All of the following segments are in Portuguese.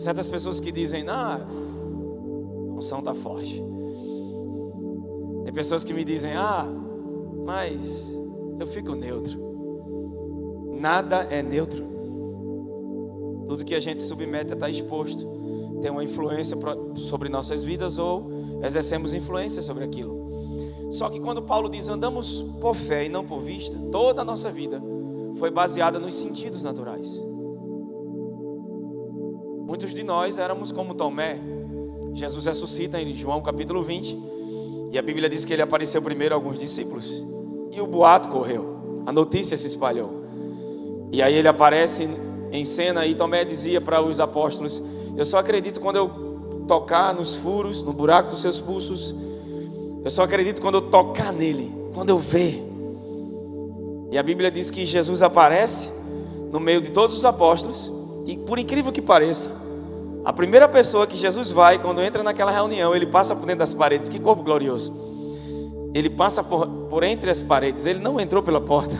Há certas pessoas que dizem, a unção está forte. Tem pessoas que me dizem, mas eu fico neutro. Nada é neutro. Tudo que a gente submete está exposto. Tem uma influência sobre nossas vidas ou exercemos influência sobre aquilo. Só que quando Paulo diz, andamos por fé e não por vista, toda a nossa vida foi baseada nos sentidos naturais. Muitos de nós éramos como Tomé. Jesus ressuscita em João capítulo 20. E a Bíblia diz que ele apareceu primeiro a alguns discípulos. E o boato correu. A notícia se espalhou. E aí ele aparece em cena e Tomé dizia para os apóstolos, eu só acredito quando eu tocar nos furos, no buraco dos seus pulsos. Eu só acredito quando eu tocar nele, quando eu ver. E a Bíblia diz que Jesus aparece no meio de todos os apóstolos. E por incrível que pareça, a primeira pessoa que Jesus vai, quando entra naquela reunião, ele passa por dentro das paredes. Que corpo glorioso. Ele passa por entre as paredes. Ele não entrou pela porta.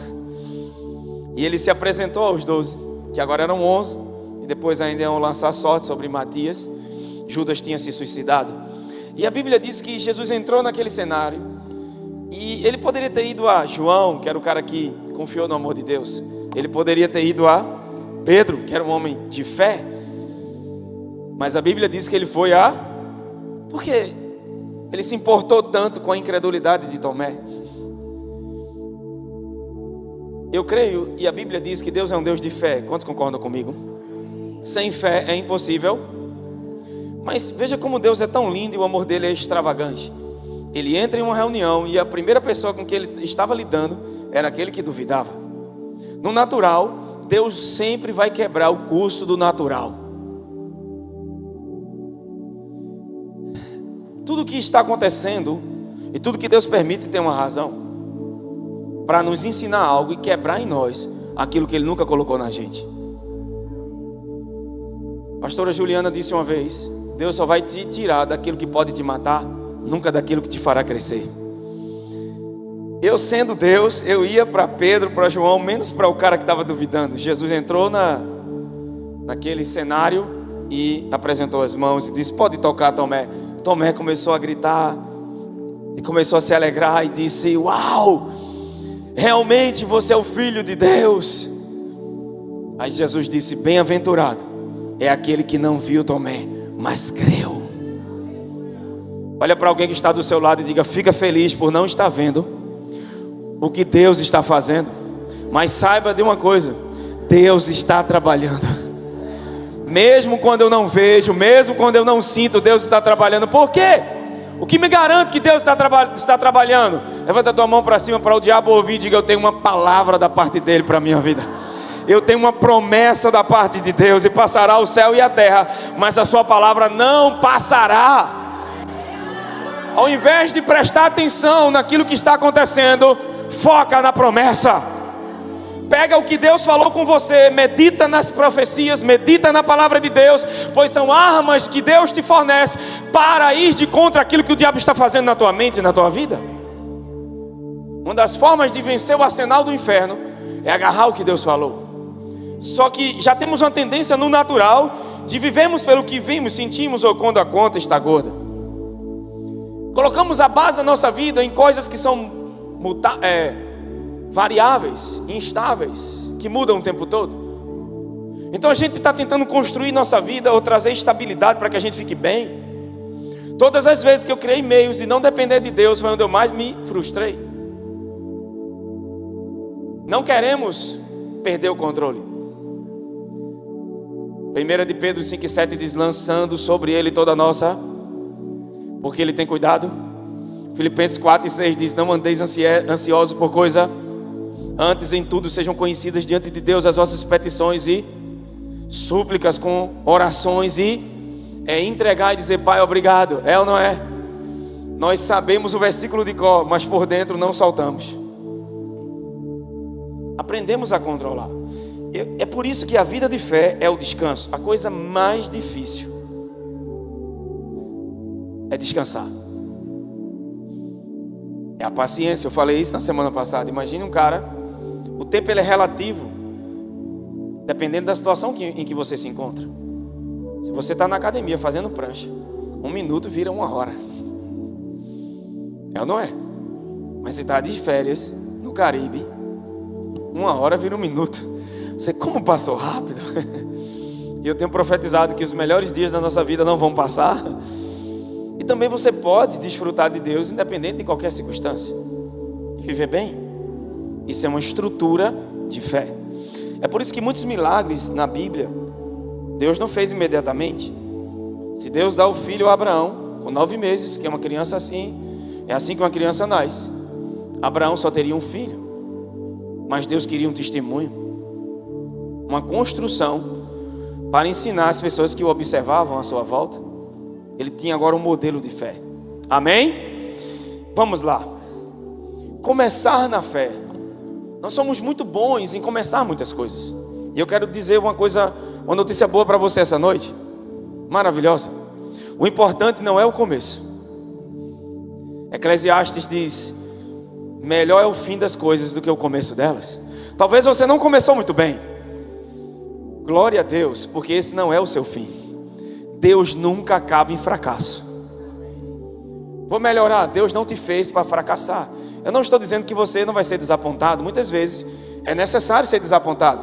E ele se apresentou aos 12, que agora eram 11. E depois ainda iam lançar sorte sobre Matias. Judas tinha se suicidado. E a Bíblia diz que Jesus entrou naquele cenário. E ele poderia ter ido a João, que era o cara que confiou no amor de Deus. Ele poderia ter ido a Pedro, que era um homem de fé. Mas a Bíblia diz que ele foi porque ele se importou tanto com a incredulidade de Tomé. Eu creio, e a Bíblia diz que Deus é um Deus de fé. Quantos concordam comigo? Sem fé é impossível. Mas veja como Deus é tão lindo e o amor dele é extravagante. Ele entra em uma reunião e a primeira pessoa com que ele estava lidando era aquele que duvidava. No natural, Deus sempre vai quebrar o curso do natural. Tudo que está acontecendo e tudo que Deus permite tem uma razão para nos ensinar algo e quebrar em nós aquilo que Ele nunca colocou na gente. A pastora Juliana disse uma vez, Deus só vai te tirar daquilo que pode te matar, nunca daquilo que te fará crescer. Eu sendo Deus, eu ia para Pedro, para João, menos para o cara que estava duvidando. Jesus entrou naquele cenário e apresentou as mãos e disse, pode tocar, Tomé. Tomé começou a gritar e começou a se alegrar e disse, uau, realmente você é o Filho de Deus. Aí Jesus disse, bem-aventurado é aquele que não viu Tomé, mas creu. Olha para alguém que está do seu lado e diga, fica feliz por não estar vendo o que Deus está fazendo, mas saiba de uma coisa, Deus está trabalhando. Mesmo quando eu não vejo, mesmo quando eu não sinto, Deus está trabalhando. Por quê? O que me garante que Deus está trabalhando? Levanta a tua mão para cima para o diabo ouvir e diga, eu tenho uma palavra da parte dele para a minha vida. Eu tenho uma promessa da parte de Deus, e passará o céu e a terra, mas a sua palavra não passará. Ao invés de prestar atenção naquilo que está acontecendo, foca na promessa. Pega o que Deus falou com você, medita nas profecias, medita na palavra de Deus, pois são armas que Deus te fornece para ir de contra aquilo que o diabo está fazendo na tua mente e na tua vida. Uma das formas de vencer o arsenal do inferno é agarrar o que Deus falou. Só que já temos uma tendência no natural de vivemos pelo que vimos, sentimos ou quando a conta está gorda. Colocamos a base da nossa vida em coisas que são variáveis, instáveis, que mudam o tempo todo. Então a gente está tentando construir nossa vida ou trazer estabilidade para que a gente fique bem. Todas as vezes que eu criei meios e não depender de Deus foi onde eu mais me frustrei. Não queremos perder o controle. 1 de Pedro 5,7 diz, lançando sobre ele toda a nossa, porque ele tem cuidado. Filipenses 4,6 diz, não andeis ansiosos por coisa, antes em tudo sejam conhecidas diante de Deus as vossas petições e súplicas com orações e entregar e dizer, Pai, obrigado. É ou não é? Nós sabemos o versículo de cor, mas por dentro não saltamos. Aprendemos a controlar. É por isso que a vida de fé é o descanso. A coisa mais difícil é descansar. É a paciência. Eu falei isso na semana passada. Imagine um cara, o tempo ele é relativo, dependendo da situação em que você se encontra. Se você está na academia fazendo prancha, 1 minuto vira 1 hora. É ou não é? Mas se está de férias no Caribe, 1 hora vira 1 minuto. Você, como passou rápido. E eu tenho profetizado que os melhores dias da nossa vida não vão passar. E também você pode desfrutar de Deus independente de qualquer circunstância e viver bem. Isso é uma estrutura de fé. É por isso que muitos milagres na Bíblia Deus não fez imediatamente. Se Deus dá o filho a Abraão com 9 meses, que é uma criança assim, é assim que uma criança nasce. Abraão só teria um filho, mas Deus queria um testemunho, uma construção para ensinar as pessoas que o observavam à sua volta. Ele tinha agora um modelo de fé. Amém? Vamos lá. Começar na fé. Nós somos muito bons em começar muitas coisas. E eu quero dizer uma notícia boa para você essa noite. Maravilhosa. O importante não é o começo. Eclesiastes diz: melhor é o fim das coisas do que o começo delas. Talvez você não começou muito bem. Glória a Deus, porque esse não é o seu fim. Deus nunca acaba em fracasso. Vou melhorar. Deus não te fez para fracassar. Eu não estou dizendo que você não vai ser desapontado. Muitas vezes é necessário ser desapontado,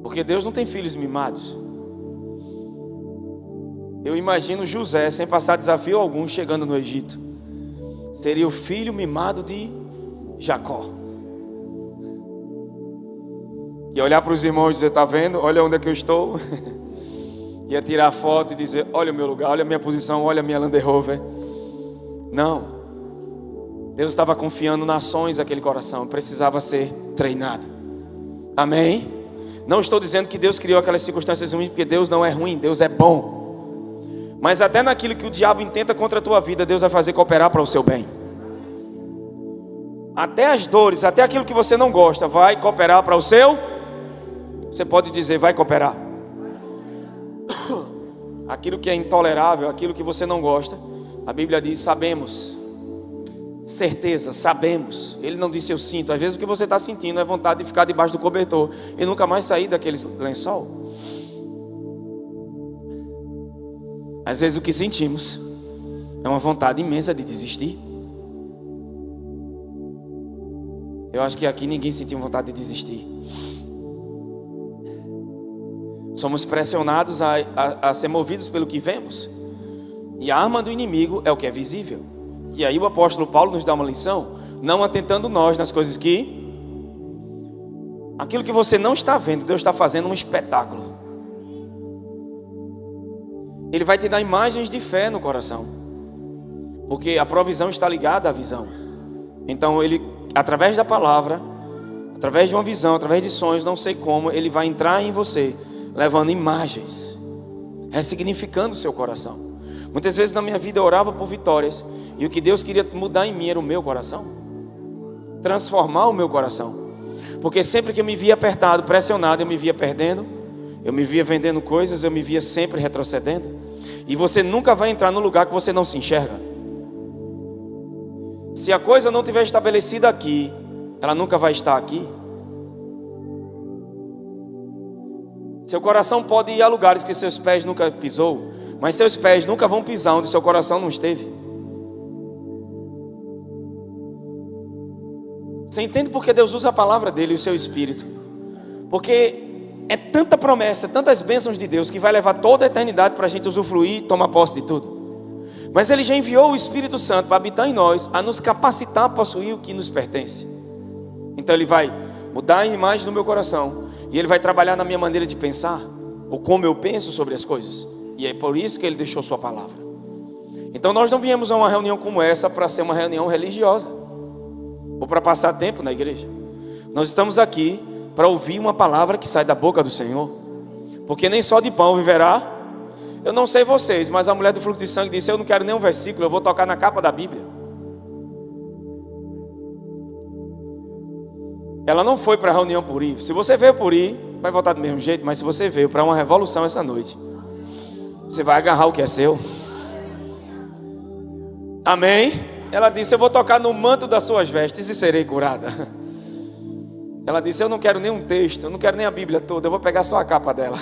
porque Deus não tem filhos mimados. Eu imagino José, sem passar desafio algum, chegando no Egito. Seria o filho mimado de Jacó. E olhar para os irmãos e dizer: está vendo? Olha onde é que eu estou. Ia tirar foto e dizer: olha o meu lugar, olha a minha posição, olha a minha Land Rover. Não. Deus estava confiando nações naquele coração. Precisava ser treinado. Amém? Não estou dizendo que Deus criou aquelas circunstâncias ruins, porque Deus não é ruim, Deus é bom. Mas até naquilo que o diabo intenta contra a tua vida, Deus vai fazer cooperar para o seu bem. Até as dores, até aquilo que você não gosta, vai cooperar para o seu. Você pode dizer: vai cooperar. Aquilo que é intolerável, aquilo que você não gosta, a Bíblia diz: sabemos. Certeza, sabemos. Ele não disse eu sinto. Às vezes o que você está sentindo é vontade de ficar debaixo do cobertor e nunca mais sair daquele lençol. Às vezes o que sentimos é uma vontade imensa de desistir. Eu acho que aqui ninguém sentiu vontade de desistir. Somos pressionados a ser movidos pelo que vemos. E a arma do inimigo é o que é visível. E aí o apóstolo Paulo nos dá uma lição: não atentando nós nas coisas que... aquilo que você não está vendo, Deus está fazendo um espetáculo. Ele vai te dar imagens de fé no coração, porque a provisão está ligada à visão. Então ele, através da palavra, através de uma visão, através de sonhos, não sei como, ele vai entrar em você, levando imagens, ressignificando o seu coração. Muitas vezes na minha vida eu orava por vitórias, e o que Deus queria mudar em mim era o meu coração, transformar o meu coração. Porque sempre que eu me via apertado, pressionado, eu me via perdendo, eu me via vendendo coisas, eu me via sempre retrocedendo. E você nunca vai entrar no lugar que você não se enxerga. Se a coisa não estiver estabelecida aqui, ela nunca vai estar aqui. Seu coração pode ir a lugares que seus pés nunca pisou, mas seus pés nunca vão pisar onde seu coração não esteve. Você entende porque Deus usa a palavra dele e o seu espírito? Porque é tanta promessa, tantas bênçãos de Deus, que vai levar toda a eternidade para a gente usufruir e tomar posse de tudo. Mas ele já enviou o Espírito Santo para habitar em nós, a nos capacitar a possuir o que nos pertence. Então ele vai mudar a imagem do meu coração, e ele vai trabalhar na minha maneira de pensar, ou como eu penso sobre as coisas. E é por isso que ele deixou sua palavra. Então nós não viemos a uma reunião como essa para ser uma reunião religiosa, ou para passar tempo na igreja. Nós estamos aqui para ouvir uma palavra que sai da boca do Senhor. Porque nem só de pão viverá. Eu não sei vocês, mas a mulher do fluxo de sangue disse: eu não quero nem um versículo, eu vou tocar na capa da Bíblia. Ela não foi para a reunião por ir. Se você veio por ir, vai voltar do mesmo jeito. Mas se você veio para uma revolução essa noite, você vai agarrar o que é seu. Amém? Ela disse: eu vou tocar no manto das suas vestes e serei curada. Ela disse: eu não quero nem um texto, eu não quero nem a Bíblia toda, eu vou pegar só a capa dela.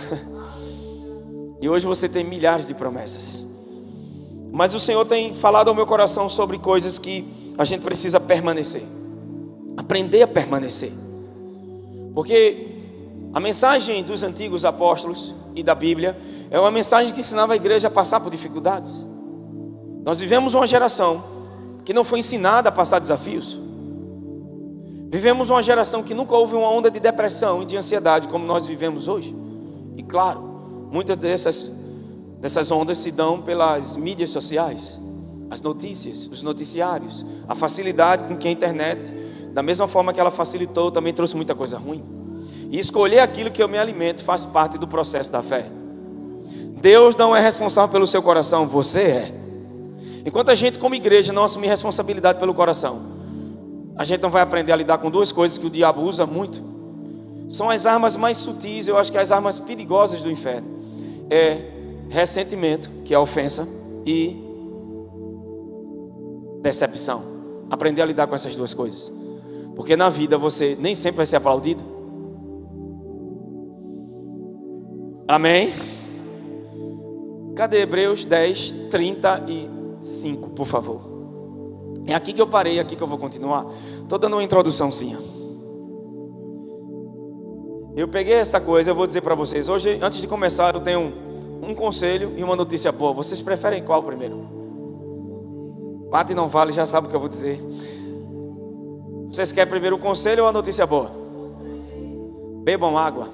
E hoje você tem milhares de promessas. Mas o Senhor tem falado ao meu coração sobre coisas que a gente precisa permanecer. Aprender a permanecer. Porque a mensagem dos antigos apóstolos e da Bíblia é uma mensagem que ensinava a igreja a passar por dificuldades. Nós vivemos uma geração que não foi ensinada a passar desafios. Vivemos uma geração que nunca houve uma onda de depressão e de ansiedade como nós vivemos hoje. E claro, muitas dessas ondas se dão pelas mídias sociais, as notícias, os noticiários, a facilidade com que a internet, da mesma forma que ela facilitou, também trouxe muita coisa ruim. E escolher aquilo que eu me alimento faz parte do processo da fé. Deus não é responsável pelo seu coração, você é. Enquanto a gente como igreja não assumir responsabilidade pelo coração, a gente não vai aprender a lidar com duas coisas que o diabo usa muito. São as armas mais sutis, eu acho que as armas perigosas do inferno. É ressentimento, que é a ofensa, e decepção. Aprender a lidar com essas duas coisas. Porque na vida você nem sempre vai ser aplaudido. Amém? Cadê Hebreus 10, 35, por favor? É aqui que eu parei, é aqui que eu vou continuar. Estou dando uma introduçãozinha. Eu peguei essa coisa, eu vou dizer para vocês. Hoje, antes de começar, eu tenho um conselho e uma notícia boa. Vocês preferem qual primeiro? Bate e não vale, já sabe o que eu vou dizer. Vocês querem primeiro o conselho ou a notícia boa? Bebam água.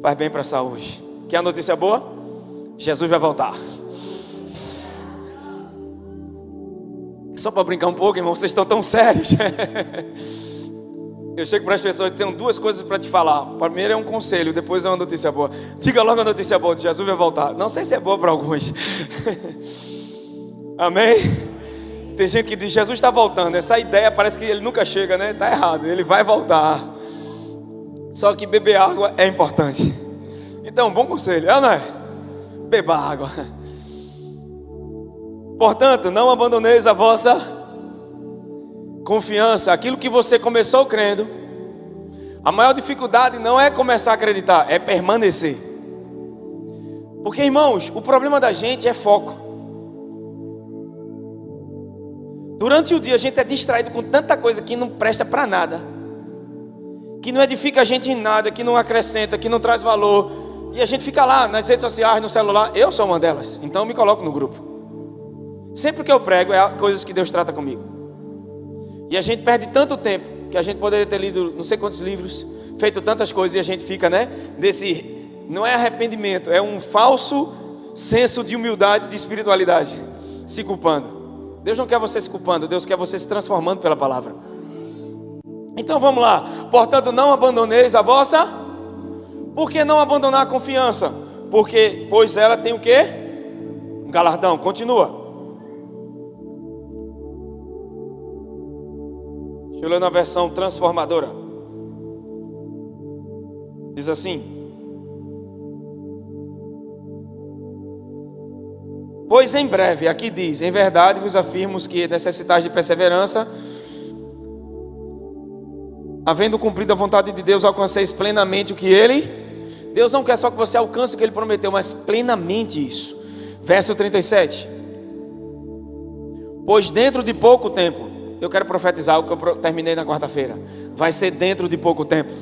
Faz bem para a saúde. Quer a notícia boa? Jesus vai voltar. Só para brincar um pouco, irmão, vocês estão tão sérios. Eu chego para as pessoas e tenho duas coisas para te falar. Primeiro é um conselho, depois é uma notícia boa. Diga logo a notícia boa, de Jesus vai voltar. Não sei se é boa para alguns. Amém? Tem gente que diz: Jesus está voltando. Essa ideia parece que ele nunca chega, né? Está errado, ele vai voltar. Só que beber água é importante. Então, bom conselho, não é? Beba água. Portanto, não abandoneis a vossa confiança. Aquilo que você começou crendo. A maior dificuldade não é começar a acreditar, é permanecer. Porque, irmãos, o problema da gente é foco. Durante o dia a gente é distraído com tanta coisa que não presta para nada, que não edifica a gente em nada, que não acrescenta, que não traz valor. E a gente fica lá nas redes sociais, no celular. Eu sou uma delas, então eu me coloco no grupo. Sempre que eu prego é coisas que Deus trata comigo. E a gente perde tanto tempo que a gente poderia ter lido não sei quantos livros, feito tantas coisas, e a gente fica, né? Não é arrependimento, é um falso senso de humildade, de espiritualidade, se culpando. Deus não quer você se culpando, Deus quer você se transformando pela palavra. Então vamos lá. Portanto, não abandoneis a vossa. Por que não abandonar a confiança? Pois ela tem o quê? Um galardão. Continua. Deixa eu ler na versão transformadora. Diz assim: pois em breve, aqui diz: em verdade vos afirmo que necessitais de perseverança, havendo cumprido a vontade de Deus, alcanceis plenamente o que Ele... Deus não quer só que você alcance o que Ele prometeu, mas plenamente isso. Verso 37. Pois dentro de pouco tempo, eu quero profetizar o que eu terminei na quarta-feira. Vai ser dentro de pouco tempo.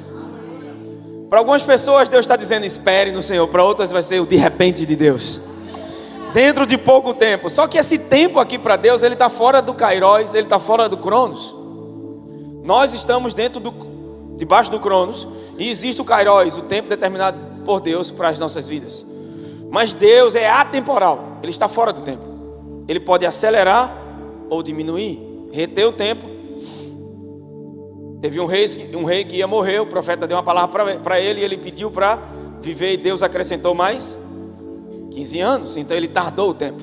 Para algumas pessoas Deus está dizendo espere no Senhor. Para outras vai ser o de repente de Deus. Dentro de pouco tempo. Só que esse tempo aqui para Deus, ele está fora do Kairos, ele está fora do Cronos. Nós estamos debaixo do Cronos, e existe o Kairos, o tempo determinado por Deus para as nossas vidas. Mas Deus é atemporal, Ele está fora do tempo. Ele pode acelerar ou diminuir, reter o tempo. Teve um rei que ia morrer, o profeta deu uma palavra para ele, e ele pediu para viver, e Deus acrescentou mais 15 anos, então ele tardou o tempo.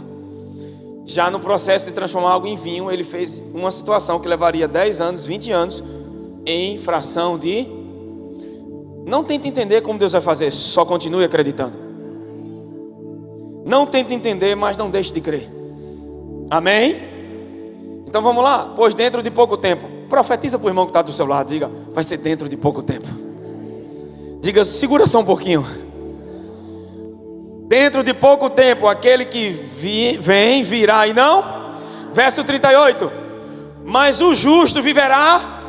Já no processo de transformar algo em vinho, ele fez uma situação que levaria 10 anos, 20 anos, em fração de... Não tente entender como Deus vai fazer, só continue acreditando. Não tente entender, mas não deixe de crer. Amém? Então vamos lá. Pois dentro de pouco tempo, Profetiza para o irmão que está do seu lado. Diga, vai ser dentro de pouco tempo. Diga, segura só um pouquinho. Dentro de pouco tempo, aquele que vem, virá e não. Verso 38. Mas o justo viverá.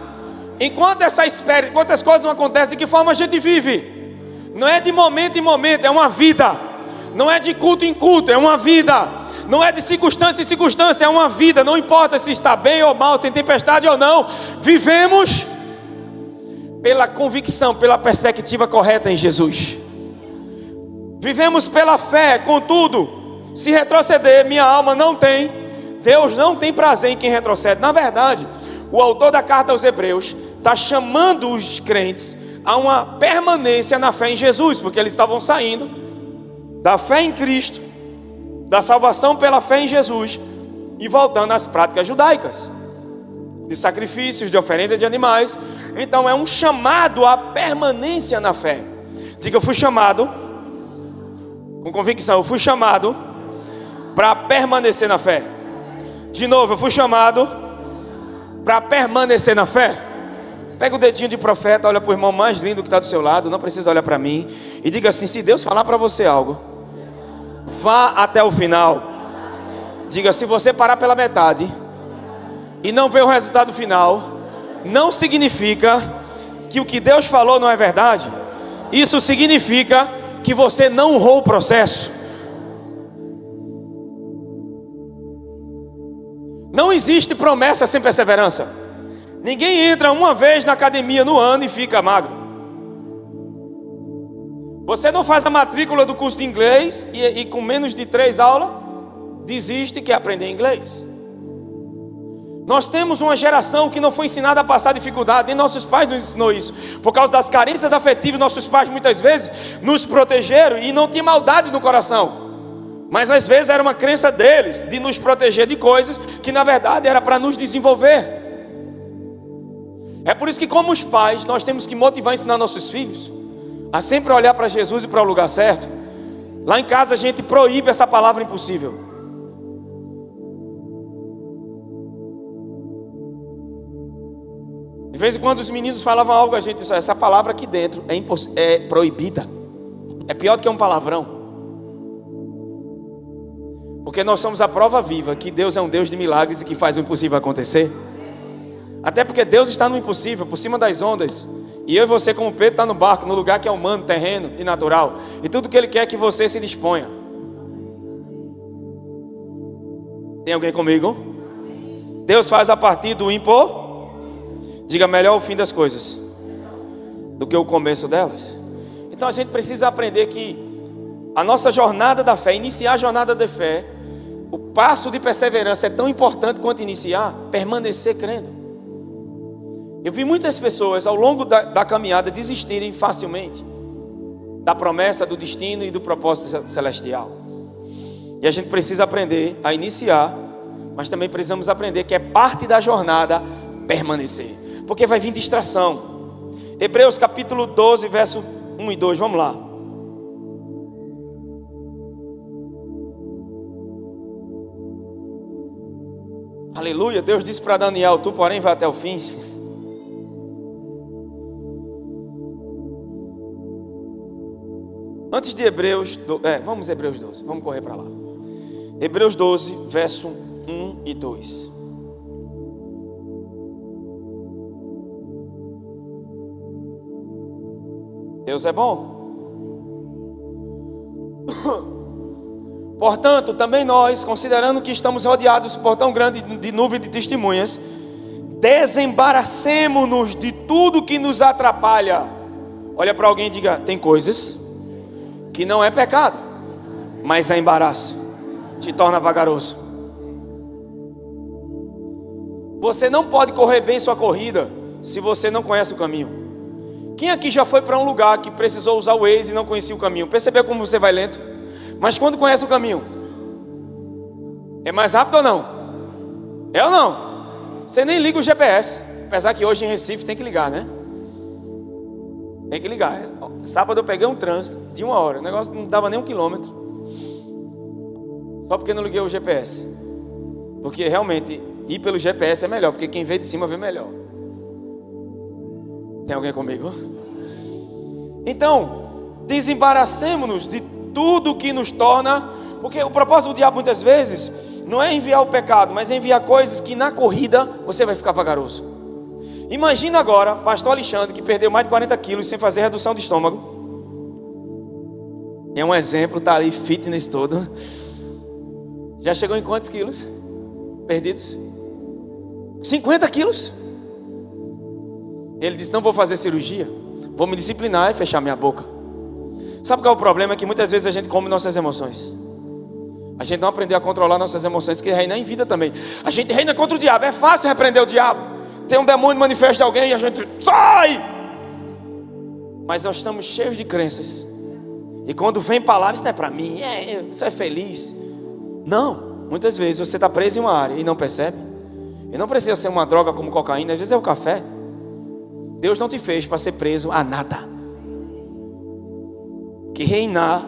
Enquanto essa espera, enquanto as coisas não acontecem, de que forma a gente vive? Não é de momento em momento, é uma vida. Não é de culto em culto, é uma vida. Não é de circunstância em circunstância, é uma vida. Não importa se está bem ou mal, tem tempestade ou não. Vivemos pela convicção, pela perspectiva correta em Jesus. Vivemos pela fé. Contudo, se retroceder, minha alma não tem. Deus não tem prazer em quem retrocede. Na verdade, o autor da carta aos Hebreus está chamando os crentes a uma permanência na fé em Jesus, porque eles estavam saindo da fé em Cristo, da salvação pela fé em Jesus, e voltando às práticas judaicas, de sacrifícios, de oferenda de animais. Então é um chamado à permanência na fé. Diga, eu fui chamado, com convicção, eu fui chamado para permanecer na fé. De novo, eu fui chamado para permanecer na fé. Pega o dedinho de profeta, olha para o irmão mais lindo que está do seu lado, não precisa olhar para mim, e diga assim: se Deus falar para você algo, vá até o final. Diga, se você parar pela metade e não ver o resultado final, não significa que o que Deus falou não é verdade. Isso significa que você não honrou o processo. Não existe promessa sem perseverança. Ninguém entra uma vez na academia no ano e fica magro. Você não faz a matrícula do curso de inglês e com menos de 3 aulas desiste e quer aprender inglês. Nós temos uma geração que não foi ensinada a passar dificuldade. Nem nossos pais nos ensinou isso. Por causa das carências afetivas, nossos pais muitas vezes nos protegeram e não tinha maldade no coração. Mas às vezes era uma crença deles de nos proteger de coisas que na verdade era para nos desenvolver. É por isso que, como os pais, nós temos que motivar e ensinar nossos filhos a sempre olhar para Jesus e para o lugar certo. Lá em casa a gente proíbe essa palavra impossível. De vez em quando os meninos falavam algo, a gente disse: essa palavra aqui dentro é proibida. É pior do que um palavrão. Porque nós somos a prova viva que Deus é um Deus de milagres e que faz o impossível acontecer. Até porque Deus está no impossível, por cima das ondas. E eu e você, como Pedro, está no barco, no lugar que é humano, terreno e natural. E tudo que Ele quer é que você se disponha. Tem alguém comigo? Deus faz a partir do impossível. Diga, melhor o fim das coisas do que o começo delas. Então a gente precisa aprender que a nossa jornada da fé, iniciar a jornada da fé, o passo de perseverança é tão importante quanto iniciar, permanecer crendo. Eu vi muitas pessoas ao longo da caminhada desistirem facilmente da promessa, do destino e do propósito celestial. E a gente precisa aprender a iniciar, mas também precisamos aprender que é parte da jornada permanecer. Porque vai vir distração. Hebreus capítulo 12, verso 1 e 2, vamos lá. Aleluia, Deus disse para Daniel: tu porém vai até o fim. Antes de Hebreus, vamos Hebreus 12, vamos correr para lá. Hebreus 12, verso 1 e 2. Deus é bom. Portanto, também nós, considerando que estamos rodeados por tão grande de nuvem de testemunhas, desembaracemo-nos de tudo que nos atrapalha. Olha para alguém e diga: tem coisas que não é pecado, mas é embaraço, te torna vagaroso. Você não pode correr bem sua corrida se você não conhece o caminho. Quem aqui já foi para um lugar que precisou usar o Waze e não conhecia o caminho? Percebeu como você vai lento? Mas quando conhece o caminho, é mais rápido ou não? É ou não? Você nem liga o GPS. Apesar que hoje em Recife tem que ligar, né? Tem que ligar. Sábado eu peguei um trânsito de 1 hora. O negócio não dava nem 1 quilômetro. Só porque não liguei o GPS. Porque realmente ir pelo GPS é melhor, porque quem vê de cima vê melhor. Tem alguém comigo? Então, desembaracemos-nos de tudo que nos torna, porque o propósito do diabo muitas vezes não é enviar o pecado, mas é enviar coisas que na corrida você vai ficar vagaroso. Imagina agora, pastor Alexandre, que perdeu mais de 40 quilos sem fazer redução de estômago. É um exemplo, tá ali, fitness todo. Já chegou em quantos quilos perdidos? 50 quilos. Ele disse, não vou fazer cirurgia, vou me disciplinar e fechar minha boca. Sabe qual é o problema? É que muitas vezes a gente come nossas emoções. A gente não aprendeu a controlar nossas emoções, que reina em vida também. A gente reina contra o diabo, é fácil repreender o diabo. Tem um demônio manifesta alguém e a gente sai. Mas nós estamos cheios de crenças. E quando vem palavras, isso não é para mim, isso é feliz. Não, muitas vezes você está preso em uma área e não percebe. E não precisa ser uma droga como cocaína, às vezes é o café. Deus não te fez para ser preso a nada. Que reinar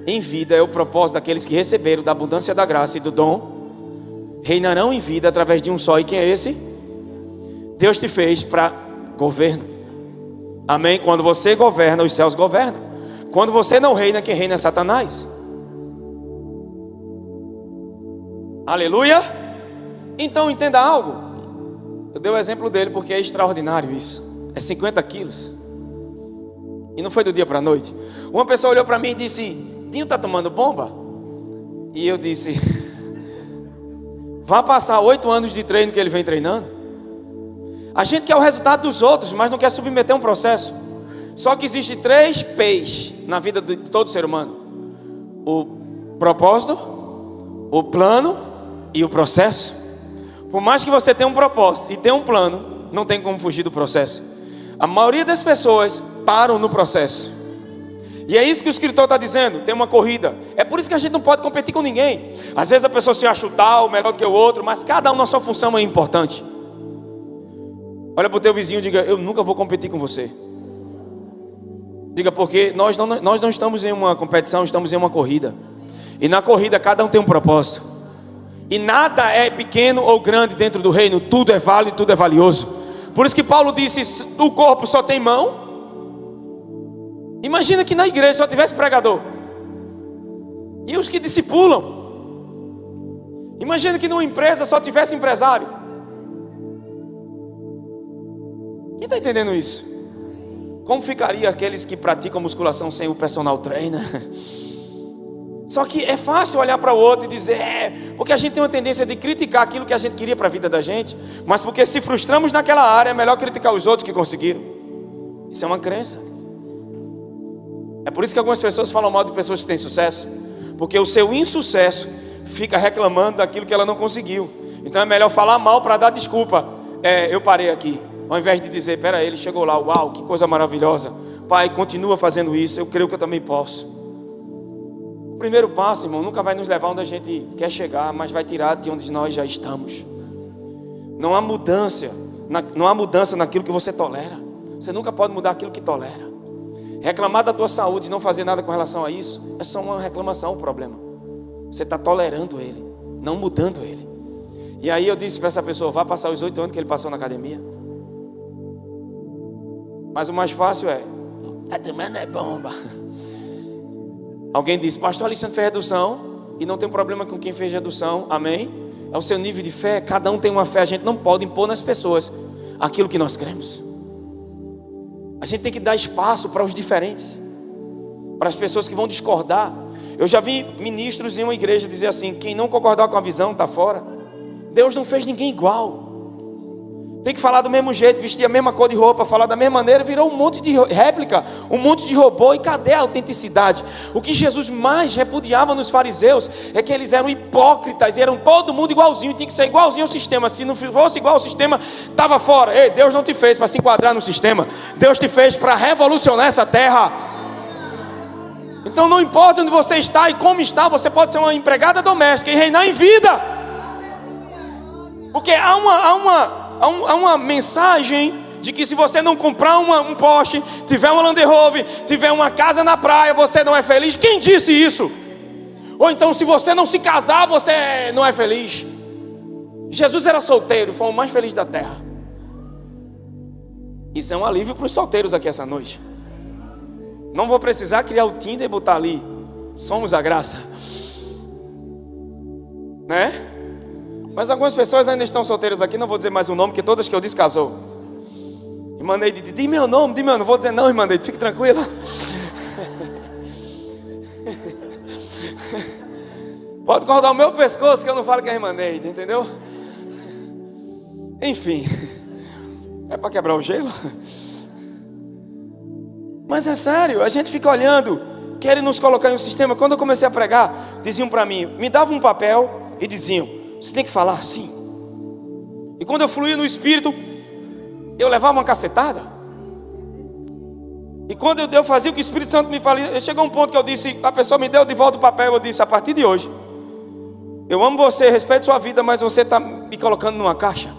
em vida é o propósito daqueles que receberam da abundância da graça e do dom. Reinarão em vida através de um só. E quem é esse? Deus te fez para governo. Amém? Quando você governa, os céus governam. Quando você não reina, quem reina é Satanás. Aleluia. Então entenda algo. Eu dei o exemplo dele porque é extraordinário isso. É 50 quilos. E não foi do dia para a noite. Uma pessoa olhou para mim e disse, Dinho está tomando bomba? E eu disse, vai passar 8 anos de treino que ele vem treinando. A gente quer o resultado dos outros, mas não quer submeter um processo. Só que existe 3 P's na vida de todo ser humano: o propósito, o plano e o processo. Por mais que você tenha um propósito e tenha um plano, não tem como fugir do processo. A maioria das pessoas param no processo. E é isso que o escritor está dizendo, tem uma corrida. É por isso que a gente não pode competir com ninguém. Às vezes a pessoa se acha tal, melhor do que o outro, mas cada um na sua função é importante. Olha para o teu vizinho e diga, eu nunca vou competir com você. Diga, porque nós não estamos em uma competição, estamos em uma corrida. E na corrida cada um tem um propósito. E nada é pequeno ou grande dentro do reino, tudo é válido, tudo é valioso. Por isso que Paulo disse, o corpo só tem mão. Imagina que na igreja só tivesse pregador. E os que discipulam. Imagina que numa empresa só tivesse empresário. Quem está entendendo isso? Como ficaria aqueles que praticam musculação sem o personal trainer? Só que é fácil olhar para o outro e dizer, porque a gente tem uma tendência de criticar aquilo que a gente queria para a vida da gente, mas porque se frustramos naquela área, é melhor criticar os outros que conseguiram. Isso é uma crença. É por isso que algumas pessoas falam mal de pessoas que têm sucesso, porque o seu insucesso fica reclamando daquilo que ela não conseguiu. Então é melhor falar mal para dar desculpa. Eu parei aqui. Ao invés de dizer, pera, ele chegou lá, uau, que coisa maravilhosa. Pai, continua fazendo isso, eu creio que eu também posso. O primeiro passo, irmão, nunca vai nos levar onde a gente quer chegar, mas vai tirar de onde nós já estamos. Não há mudança naquilo que você tolera. Você nunca pode mudar aquilo que tolera. Reclamar da tua saúde e não fazer nada com relação a isso, é só uma reclamação, o problema. Você está tolerando ele, não mudando ele. E aí eu disse para essa pessoa, vá passar os 8 anos que ele passou na academia. Mas o mais fácil tá tomando bomba. Alguém disse, pastor Alexandre fez redução e não tem problema com quem fez redução, amém? É o seu nível de fé, cada um tem uma fé, a gente não pode impor nas pessoas aquilo que nós cremos. A gente tem que dar espaço para os diferentes, para as pessoas que vão discordar. Eu já vi ministros em uma igreja dizer assim, quem não concordar com a visão está fora. Deus não fez ninguém igual. Tem que falar do mesmo jeito, vestir a mesma cor de roupa, falar da mesma maneira, virou um monte de réplica, um monte de robô. E cadê a autenticidade? O que Jesus mais repudiava nos fariseus é que eles eram hipócritas, eram todo mundo igualzinho, tinha que ser igualzinho ao sistema. Se não fosse igual ao sistema, estava fora. Ei, Deus não te fez para se enquadrar no sistema, Deus te fez para revolucionar essa terra. Então não importa onde você está e como está, você pode ser uma empregada doméstica e reinar em vida. Porque há uma mensagem de que se você não comprar um Porsche, tiver uma Land Rover, tiver uma casa na praia, você não é feliz. Quem disse isso? Ou então se você não se casar, você não é feliz. Jesus era solteiro, foi o mais feliz da terra. Isso é um alívio para os solteiros aqui essa noite. Não vou precisar criar o Tinder e botar ali somos a graça, né? Mas algumas pessoas ainda estão solteiras aqui. Não vou dizer mais o nome, porque todas que eu disse casou. Irmã Neide, diz meu nome, não vou dizer não, irmã Neide, fique tranquila. Pode cortar o meu pescoço que eu não falo que é irmã Neide, entendeu? Enfim, é para quebrar o gelo. Mas é sério, a gente fica olhando, querem nos colocar em um sistema. Quando eu comecei a pregar, diziam para mim, me davam um papel e diziam, você tem que falar assim. E quando eu fluía no Espírito, eu levava uma cacetada. E quando eu fazia o que o Espírito Santo me falava, chegou um ponto que eu disse, a pessoa me deu de volta o papel, eu disse, a partir de hoje, eu amo você, respeito sua vida, mas você está me colocando numa caixa.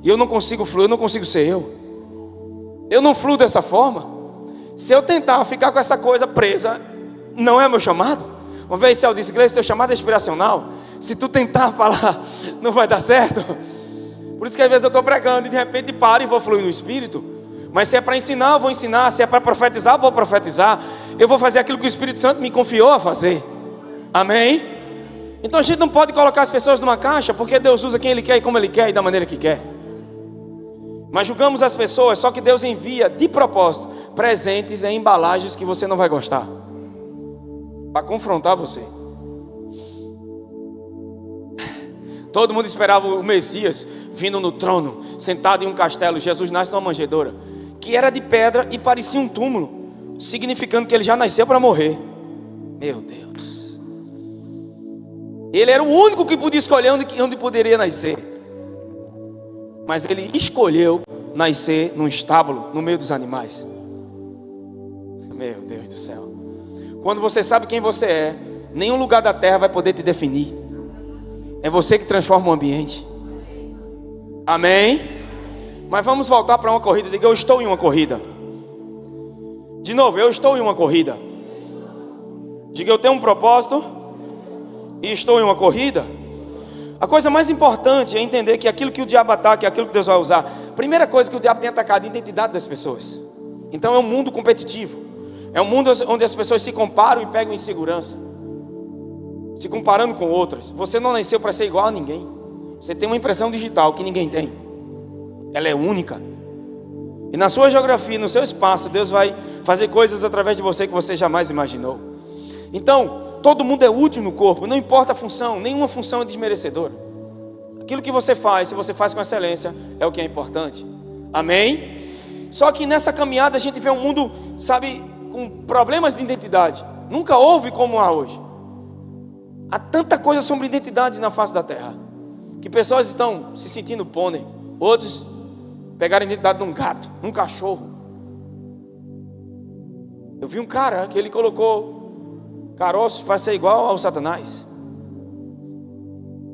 E eu não consigo fluir, eu não consigo ser eu. Eu não fluo dessa forma. Se eu tentar ficar com essa coisa presa, não é meu chamado. Uma vez o céu disse, Gleice, teu chamado é inspiracional. Se tu tentar falar, não vai dar certo. Por isso que às vezes eu estou pregando e de repente paro e vou fluir no Espírito. Mas se é para ensinar, eu vou ensinar. Se é para profetizar, eu vou profetizar. Eu vou fazer aquilo que o Espírito Santo me confiou a fazer. Amém? Então a gente não pode colocar as pessoas numa caixa, porque Deus usa quem Ele quer e como Ele quer e da maneira que quer. Mas julgamos as pessoas, só que Deus envia de propósito presentes em embalagens que você não vai gostar, para confrontar você. Todo mundo esperava o Messias vindo no trono, sentado em um castelo. Jesus nasce numa manjedoura, que era de pedra e parecia um túmulo, significando que ele já nasceu para morrer. Meu Deus. Ele era o único que podia escolher onde poderia nascer. Mas ele escolheu nascer num estábulo, no meio dos animais. Meu Deus do céu. Quando você sabe quem você é, nenhum lugar da terra vai poder te definir. É você que transforma o ambiente. Amém? Mas vamos voltar para uma corrida. Diga, eu estou em uma corrida. De novo, eu estou em uma corrida. Diga, eu tenho um propósito e estou em uma corrida. A coisa mais importante é entender que aquilo que o diabo ataca é aquilo que Deus vai usar. Primeira coisa que o diabo tem atacado é a identidade das pessoas. Então é um mundo competitivo. É um mundo onde as pessoas se comparam e pegam insegurança, se comparando com outras. Você não nasceu para ser igual a ninguém. Você tem uma impressão digital que ninguém tem. Ela é única. E na sua geografia, no seu espaço, Deus vai fazer coisas através de você que você jamais imaginou. Então, todo mundo é útil no corpo, não importa a função, nenhuma função é desmerecedora. Aquilo que você faz, se você faz com excelência, é o que é importante. Amém? Só que nessa caminhada a gente vê um mundo, sabe, com problemas de identidade. Nunca houve como há hoje. Há tanta coisa sobre identidade na face da terra, que pessoas estão se sentindo pônei, outros pegaram a identidade de um gato, um cachorro. Eu vi um cara que ele colocou caroços para ser igual ao Satanás.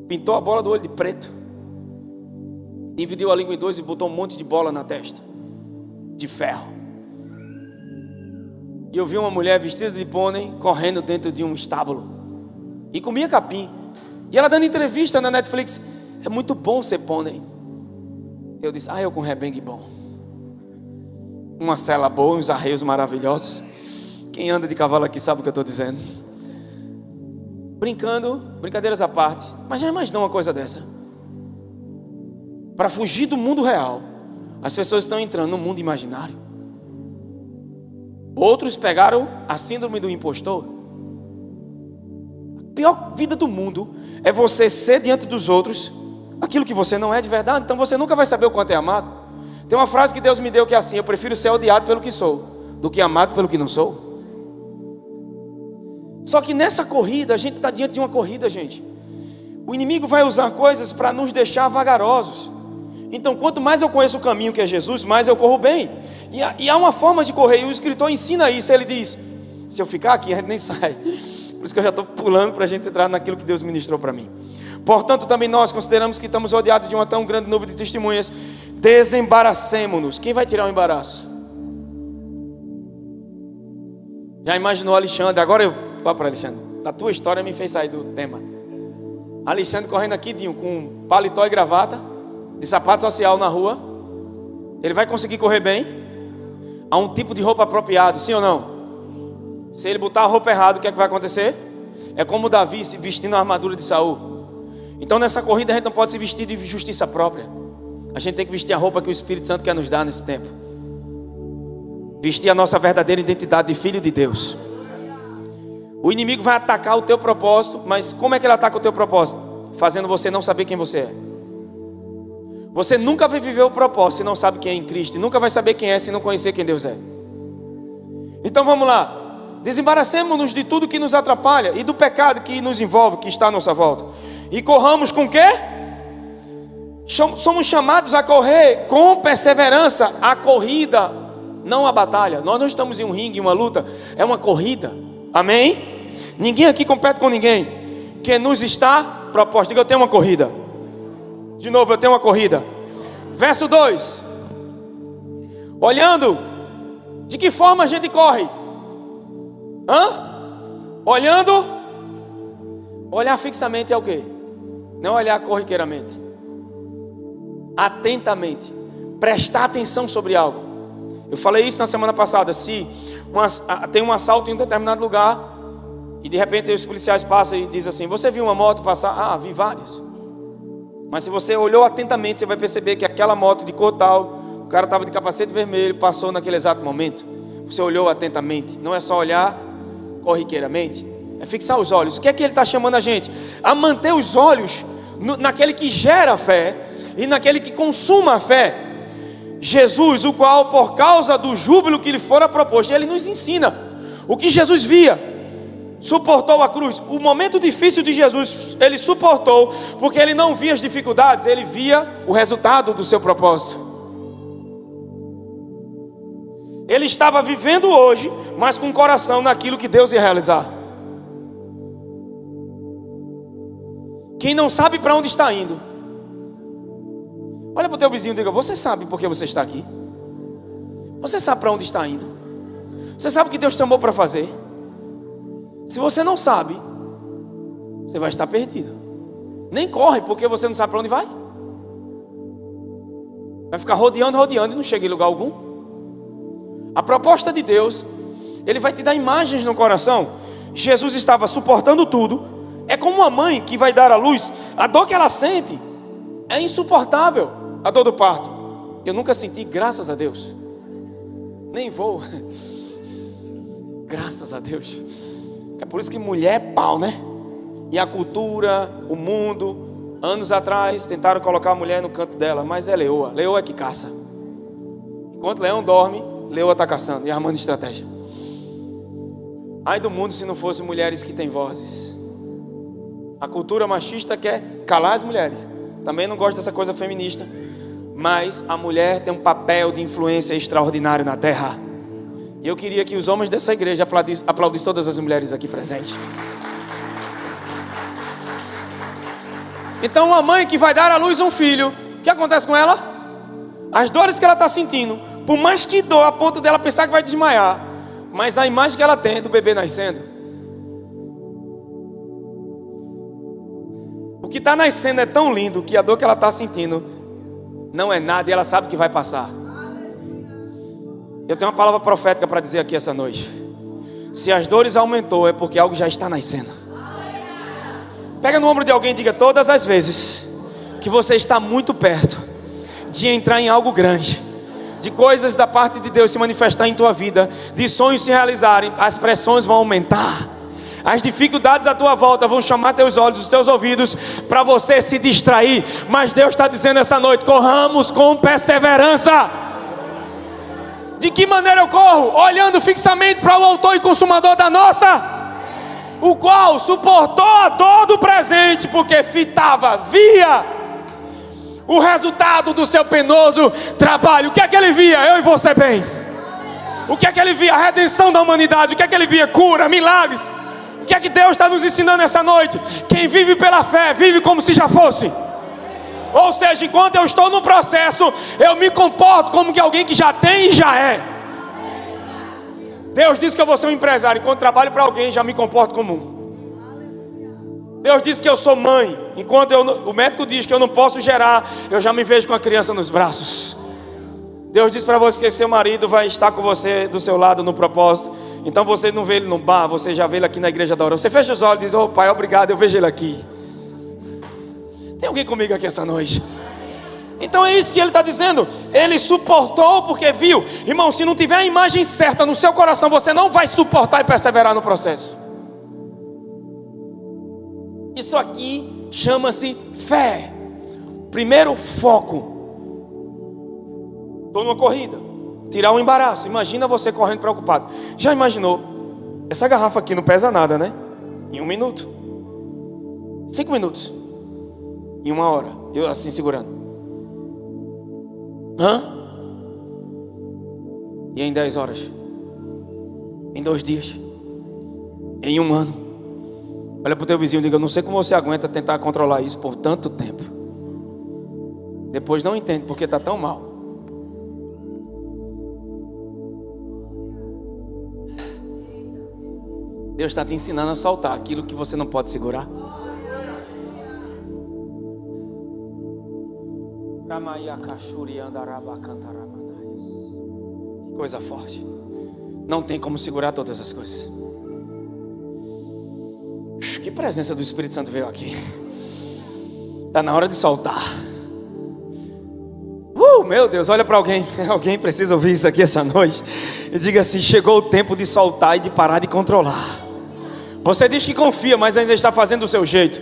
Pintou a bola do olho de preto, dividiu a língua em dois e botou um monte de bola na testa, de ferro. E eu vi uma mulher vestida de pônei correndo dentro de um estábulo e comia capim. E ela dando entrevista na Netflix, é muito bom ser pônei. Eu disse, eu com rebengue bom, uma sela boa, uns arreios maravilhosos. Quem anda de cavalo aqui sabe o que eu estou dizendo. Brincando, brincadeiras à parte. Mas já imaginou uma coisa dessa? Para fugir do mundo real, as pessoas estão entrando no mundo imaginário. Outros pegaram a síndrome do impostor. A pior vida do mundo é você ser diante dos outros aquilo que você não é de verdade. Então você nunca vai saber o quanto é amado. Tem uma frase que Deus me deu que é assim: eu prefiro ser odiado pelo que sou do que amado pelo que não sou. Só que nessa corrida, a gente está diante de uma corrida, gente. O inimigo vai usar coisas para nos deixar vagarosos. Então, quanto mais eu conheço o caminho que é Jesus, mais eu corro bem. E há uma forma de correr, e o escritor ensina isso. Ele diz, se eu ficar aqui, a gente nem sai. Por isso que eu já estou pulando para a gente entrar naquilo que Deus ministrou para mim. Portanto, também nós consideramos que estamos rodeados de uma tão grande nuvem de testemunhas. Desembaracemo-nos. Quem vai tirar o embaraço? Já imaginou Alexandre? Agora eu... Olha para Alexandre, a tua história me fez sair do tema. Alexandre correndo aqui, Dinho, com paletó e gravata, de sapato social na rua, Ele vai conseguir correr bem? Há um tipo de roupa apropriado, sim ou não? Se ele botar a roupa errada, o que é que vai acontecer? É como Davi se vestindo a armadura de Saul. Então nessa corrida a gente não pode se vestir de justiça própria. A gente tem que vestir a roupa que o Espírito Santo quer nos dar nesse tempo. Vestir a nossa verdadeira identidade de filho de Deus. O inimigo vai atacar o teu propósito, mas como é que ele ataca o teu propósito? Fazendo você não saber quem você é. Você nunca vai viver o propósito se não sabe quem é em Cristo. E nunca vai saber quem é se não conhecer quem Deus é. Então vamos lá. Desembaracemos-nos de tudo que nos atrapalha e do pecado que nos envolve, que está à nossa volta. E corramos com o quê? Somos chamados a correr com perseverança a corrida, não a batalha. Nós não estamos em um ringue, em uma luta. É uma corrida. Amém? Ninguém aqui compete com ninguém. Que nos está proposto. Diga, eu tenho uma corrida. De novo, eu tenho uma corrida. Verso 2. Olhando, de que forma a gente corre? Olhando. Olhar fixamente é o quê? Não olhar corriqueiramente. Atentamente. Prestar atenção sobre algo. Eu falei isso na semana passada. Se tem um assalto em um determinado lugar e de repente os policiais passam e dizem assim: você viu uma moto passar? Ah, vi várias. Mas se você olhou atentamente, você vai perceber que aquela moto de cor tal, o cara estava de capacete vermelho, passou naquele exato momento. Você olhou atentamente. Não é só olhar corriqueiramente, é fixar os olhos. O que é que ele está chamando a gente? A manter os olhos naquele que gera fé e naquele que consuma a fé. Jesus, o qual por causa do júbilo que lhe fora proposto, ele nos ensina o que Jesus via, suportou a cruz. O momento difícil de Jesus, ele suportou, porque ele não via as dificuldades, ele via o resultado do seu propósito. Ele estava vivendo hoje, mas com o coração naquilo que Deus ia realizar. Quem não sabe para onde está indo, olha para o teu vizinho e diga: você sabe por que você está aqui? Você sabe para onde está indo? Você sabe o que Deus te chamou para fazer? Se você não sabe, você vai estar perdido. Nem corre, porque você não sabe para onde vai. Vai ficar rodeando e não chega em lugar algum. A proposta de Deus, Ele vai te dar imagens no coração. Jesus estava suportando tudo. É como uma mãe que vai dar à luz. A dor que ela sente é insuportável. A dor do parto. Eu nunca senti, graças a Deus. Nem vou. Graças a Deus. É por isso que mulher é pau, né? E a cultura, o mundo, anos atrás tentaram colocar a mulher no canto dela, mas é leoa. Leoa é que caça. Enquanto o leão dorme, leoa está caçando e armando estratégia. Ai do mundo se não fosse mulheres que têm vozes. A cultura machista quer calar as mulheres. Também não gosto dessa coisa feminista. Mas a mulher tem um papel de influência extraordinário na terra. E eu queria que os homens dessa igreja aplaudissem todas as mulheres aqui presentes. Então uma mãe que vai dar à luz um filho, o que acontece com ela? As dores que ela está sentindo, por mais que dor a ponto dela pensar que vai desmaiar, mas a imagem que ela tem é do bebê nascendo. O que está nascendo é tão lindo que a dor que ela está sentindo não é nada e ela sabe que vai passar. Eu tenho uma palavra profética para dizer aqui essa noite. Se as dores aumentou, é porque algo já está nascendo. Pega no ombro de alguém e diga: todas as vezes que você está muito perto de entrar em algo grande, de coisas da parte de Deus se manifestar em tua vida, de sonhos se realizarem, as pressões vão aumentar. As dificuldades à tua volta vão chamar teus olhos, os teus ouvidos, para você se distrair. Mas Deus está dizendo essa noite: corramos com perseverança. De que maneira eu corro? Olhando fixamente para o autor e consumador da nossa, o qual suportou a dor do presente, porque via o resultado do seu penoso trabalho. O que é que ele via? Eu e você bem. O que é que ele via? A redenção da humanidade. O que é que ele via? Cura, milagres. O que é que Deus está nos ensinando essa noite? Quem vive pela fé, vive como se já fosse. Ou seja, enquanto eu estou no processo, eu me comporto como que alguém que já tem e já é. Deus diz que eu vou ser um empresário. Enquanto trabalho para alguém, já me comporto como um. Deus diz que eu sou mãe. Enquanto o médico diz que eu não posso gerar, eu já me vejo com a criança nos braços. Deus diz para você que seu marido vai estar com você do seu lado no propósito. Então você não vê ele no bar, você já vê ele aqui na igreja da hora. Você fecha os olhos e diz: oh Pai, obrigado, eu vejo ele aqui. Tem alguém comigo aqui essa noite? Então é isso que ele está dizendo. Ele suportou porque viu. Irmão, se não tiver a imagem certa no seu coração, você não vai suportar e perseverar no processo. Isso aqui chama-se fé. Primeiro foco. Estou numa corrida, tirar o embaraço. Imagina você correndo preocupado. Já imaginou? Essa garrafa aqui não pesa nada, né? Em 1 minuto, 5 minutos, em 1 hora, eu assim segurando. E em 10 horas, em 2 dias, em 1 ano. Olha para o teu vizinho e diga: eu não sei como você aguenta tentar controlar isso por tanto tempo. Depois não entende porque está tão mal. Deus está te ensinando a soltar aquilo que você não pode segurar. Que coisa forte. Não tem como segurar todas as coisas. Que presença do Espírito Santo veio aqui. Está na hora de soltar. Meu Deus, olha para alguém. Alguém precisa ouvir isso aqui essa noite. E diga assim: chegou o tempo de soltar e de parar de controlar. Você diz que confia, mas ainda está fazendo do seu jeito.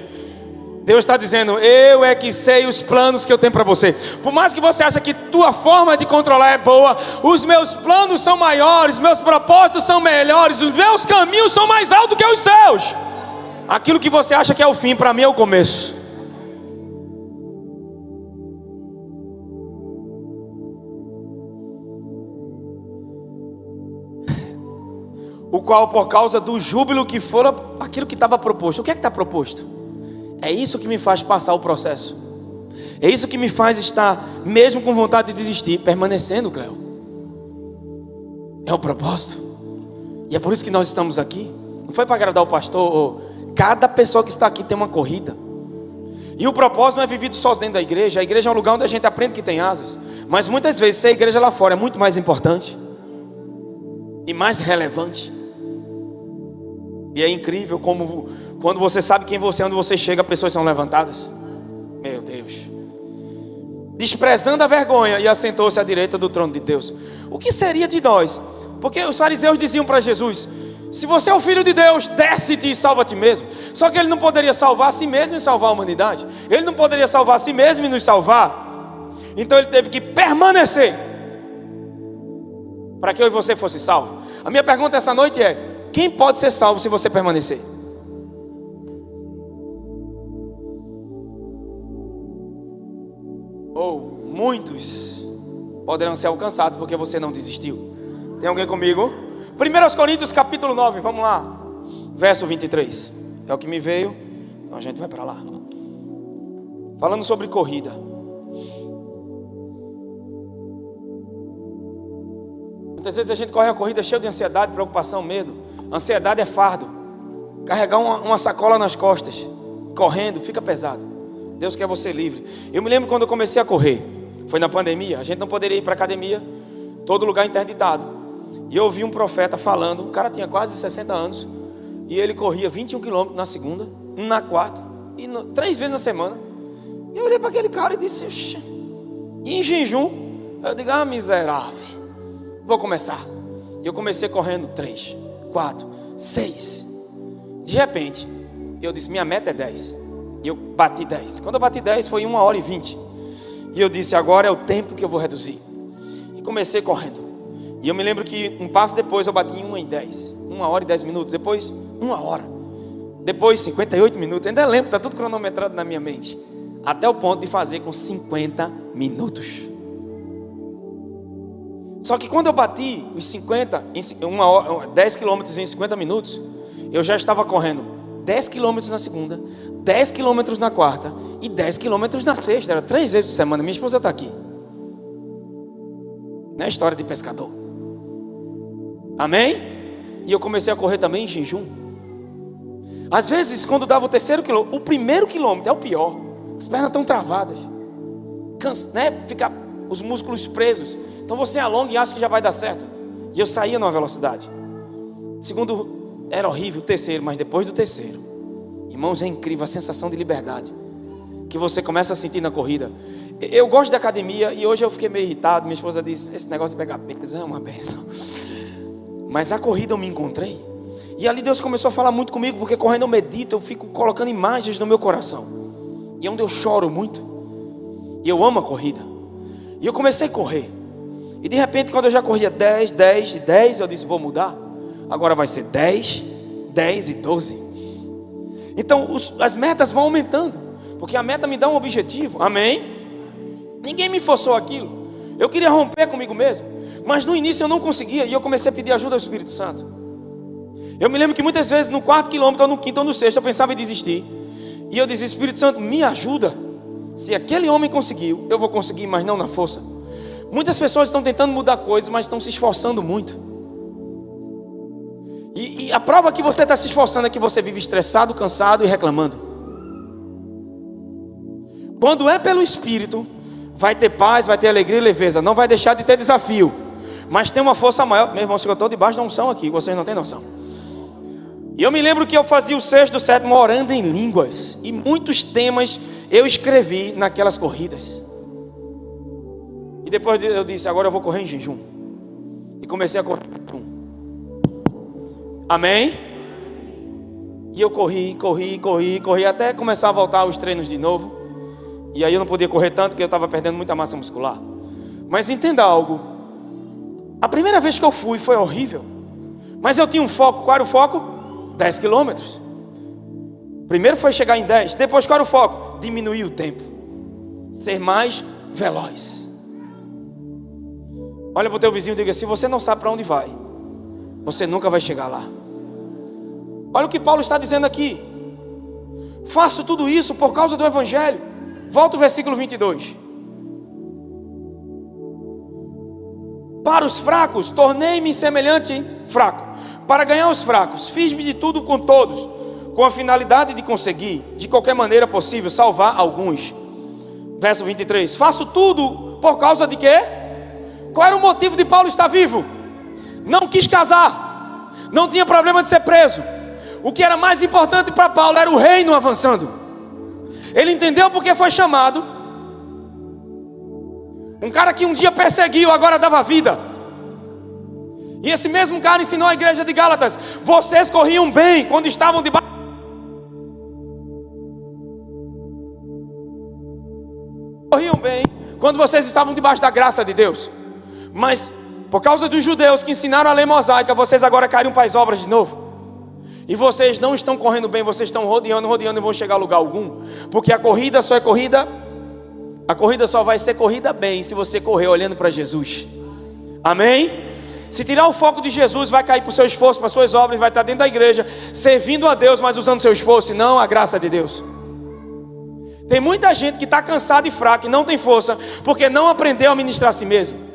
Deus está dizendo: eu é que sei os planos que eu tenho para você. Por mais que você ache que tua forma de controlar é boa, os meus planos são maiores, meus propósitos são melhores, os meus caminhos são mais altos que os seus. Aquilo que você acha que é o fim, para mim é o começo. O qual, por causa do júbilo que fora aquilo que estava proposto. O que é que está proposto? É isso que me faz passar o processo. É isso que me faz estar, mesmo com vontade de desistir, permanecendo, Cleo. É o propósito. E é por isso que nós estamos aqui. Não foi para agradar o pastor. Cada pessoa que está aqui tem uma corrida. E o propósito não é vivido só dentro da igreja. A igreja é um lugar onde a gente aprende que tem asas. Mas muitas vezes ser igreja lá fora é muito mais importante e mais relevante. E é incrível como quando você sabe quem você é, onde você chega, pessoas são levantadas. Meu Deus. Desprezando a vergonha, e assentou-se à direita do trono de Deus. O que seria de nós? Porque os fariseus diziam para Jesus: se você é o Filho de Deus, desce-te e salva a ti mesmo. Só que ele não poderia salvar a si mesmo e salvar a humanidade. Ele não poderia salvar a si mesmo e nos salvar. Então ele teve que permanecer para que eu e você fosse salvo. A minha pergunta essa noite é: quem pode ser salvo se você permanecer? Ou muitos poderão ser alcançados porque você não desistiu. Tem alguém comigo? 1 Coríntios capítulo 9, vamos lá. Verso 23. É o que me veio. Então a gente vai para lá. Falando sobre corrida. Muitas vezes a gente corre a corrida cheio de ansiedade, preocupação, medo. Ansiedade é fardo. Carregar uma sacola nas costas, correndo, fica pesado. Deus quer você livre. Eu me lembro quando eu comecei a correr. Foi na pandemia. A gente não poderia ir para a academia. Todo lugar interditado. E eu ouvi um profeta falando. O cara tinha quase 60 anos. E ele corria 21 quilômetros na segunda, na quarta e 3 vezes na semana. E eu olhei para aquele cara e disse: oxe. E em jejum, eu digo: ah, miserável, vou começar. E eu comecei correndo 3, 4, 6. De repente, eu disse: minha meta é 10. E eu bati 10. Quando eu bati 10 foi 1h20. E eu disse: agora é o tempo que eu vou reduzir. E comecei correndo. E eu me lembro que um passo depois eu bati em 1h10. 1h10. Depois 1 hora. Depois 58 minutos. Ainda lembro, está tudo cronometrado na minha mente. Até o ponto de fazer com 50 minutos. Só que quando eu bati os 50, 10 quilômetros em 50 minutos, eu já estava correndo 10 quilômetros na segunda, 10 quilômetros na quarta e 10 quilômetros na sexta. Era 3 vezes por semana. Minha esposa está aqui. Não é história de pescador. Amém? E eu comecei a correr também em jejum. Às vezes, quando dava o terceiro quilômetro, o primeiro quilômetro é o pior. As pernas estão travadas. Cansa, né? Fica os músculos presos. Então você alonga e acha que já vai dar certo. E eu saía numa velocidade. O segundo era horrível, o terceiro, mas depois do terceiro, irmãos, é incrível a sensação de liberdade que você começa a sentir na corrida. Eu gosto da academia e hoje eu fiquei meio irritado. Minha esposa disse, esse negócio de pegar peso é uma bênção. Mas a corrida eu me encontrei. E ali Deus começou a falar muito comigo, porque correndo eu medito, eu fico colocando imagens no meu coração. E é onde eu choro muito. E eu amo a corrida. E eu comecei a correr. E de repente, quando eu já corria 10, 10 e 10, eu disse, vou mudar. Agora vai ser 10, 10 e 12. Então as metas vão aumentando, porque a meta me dá um objetivo. Amém? Ninguém me forçou aquilo. Eu queria romper comigo mesmo, mas no início eu não conseguia. E eu comecei a pedir ajuda ao Espírito Santo. Eu me lembro que muitas vezes no 4º quilômetro, ou no 5º, ou no 6º, eu pensava em desistir. E eu dizia, Espírito Santo, me ajuda. Se aquele homem conseguiu, eu vou conseguir, mas não na força. Muitas pessoas estão tentando mudar coisas, mas estão se esforçando muito. E a prova que você está se esforçando é que você vive estressado, cansado e reclamando. Quando é pelo Espírito, vai ter paz, vai ter alegria e leveza. Não vai deixar de ter desafio, mas tem uma força maior. Meu irmão, eu estou debaixo da unção aqui, vocês não têm noção. E eu me lembro que eu fazia o 6º, 7º orando em línguas. E muitos temas eu escrevi naquelas corridas. E depois eu disse, agora eu vou correr em jejum. E comecei a correr em jejum. Amém? E eu corri, até começar a voltar aos treinos de novo. E aí eu não podia correr tanto, porque eu estava perdendo muita massa muscular. Mas entenda algo. A primeira vez que eu fui foi horrível. Mas eu tinha um foco. Qual era o foco? 10 quilômetros. Primeiro foi chegar em 10. Depois qual era o foco? Diminuir o tempo. Ser mais veloz. Olha para o teu vizinho e diga, se você não sabe para onde vai, você nunca vai chegar lá. Olha o que Paulo está dizendo aqui. Faço tudo isso por causa do Evangelho. Volta o versículo 22. Para os fracos, tornei-me semelhante fraco. Para ganhar os fracos, fiz-me de tudo com todos, com a finalidade de conseguir, de qualquer maneira possível, salvar alguns. Verso 23. Faço tudo por causa de quê? Qual era o motivo de Paulo estar vivo? Não quis casar. Não tinha problema de ser preso. O que era mais importante para Paulo era o reino avançando. Ele entendeu porque foi chamado. Um cara que um dia perseguiu, agora dava vida. E esse mesmo cara ensinou a igreja de Gálatas: vocês corriam bem quando estavam debaixo. Corriam bem quando vocês estavam debaixo da graça de Deus. Mas por causa dos judeus que ensinaram a lei mosaica, vocês agora caíram para as obras de novo. E vocês não estão correndo bem, vocês estão rodeando e vão chegar a lugar algum. Porque a corrida só é corrida. A corrida só vai ser corrida bem se você correr olhando para Jesus. Amém? Se tirar o foco de Jesus, vai cair para o seu esforço, para as suas obras, vai estar dentro da igreja, servindo a Deus, mas usando o seu esforço e não a graça de Deus. Tem muita gente que está cansada e fraca e não tem força, porque não aprendeu a ministrar a si mesmo.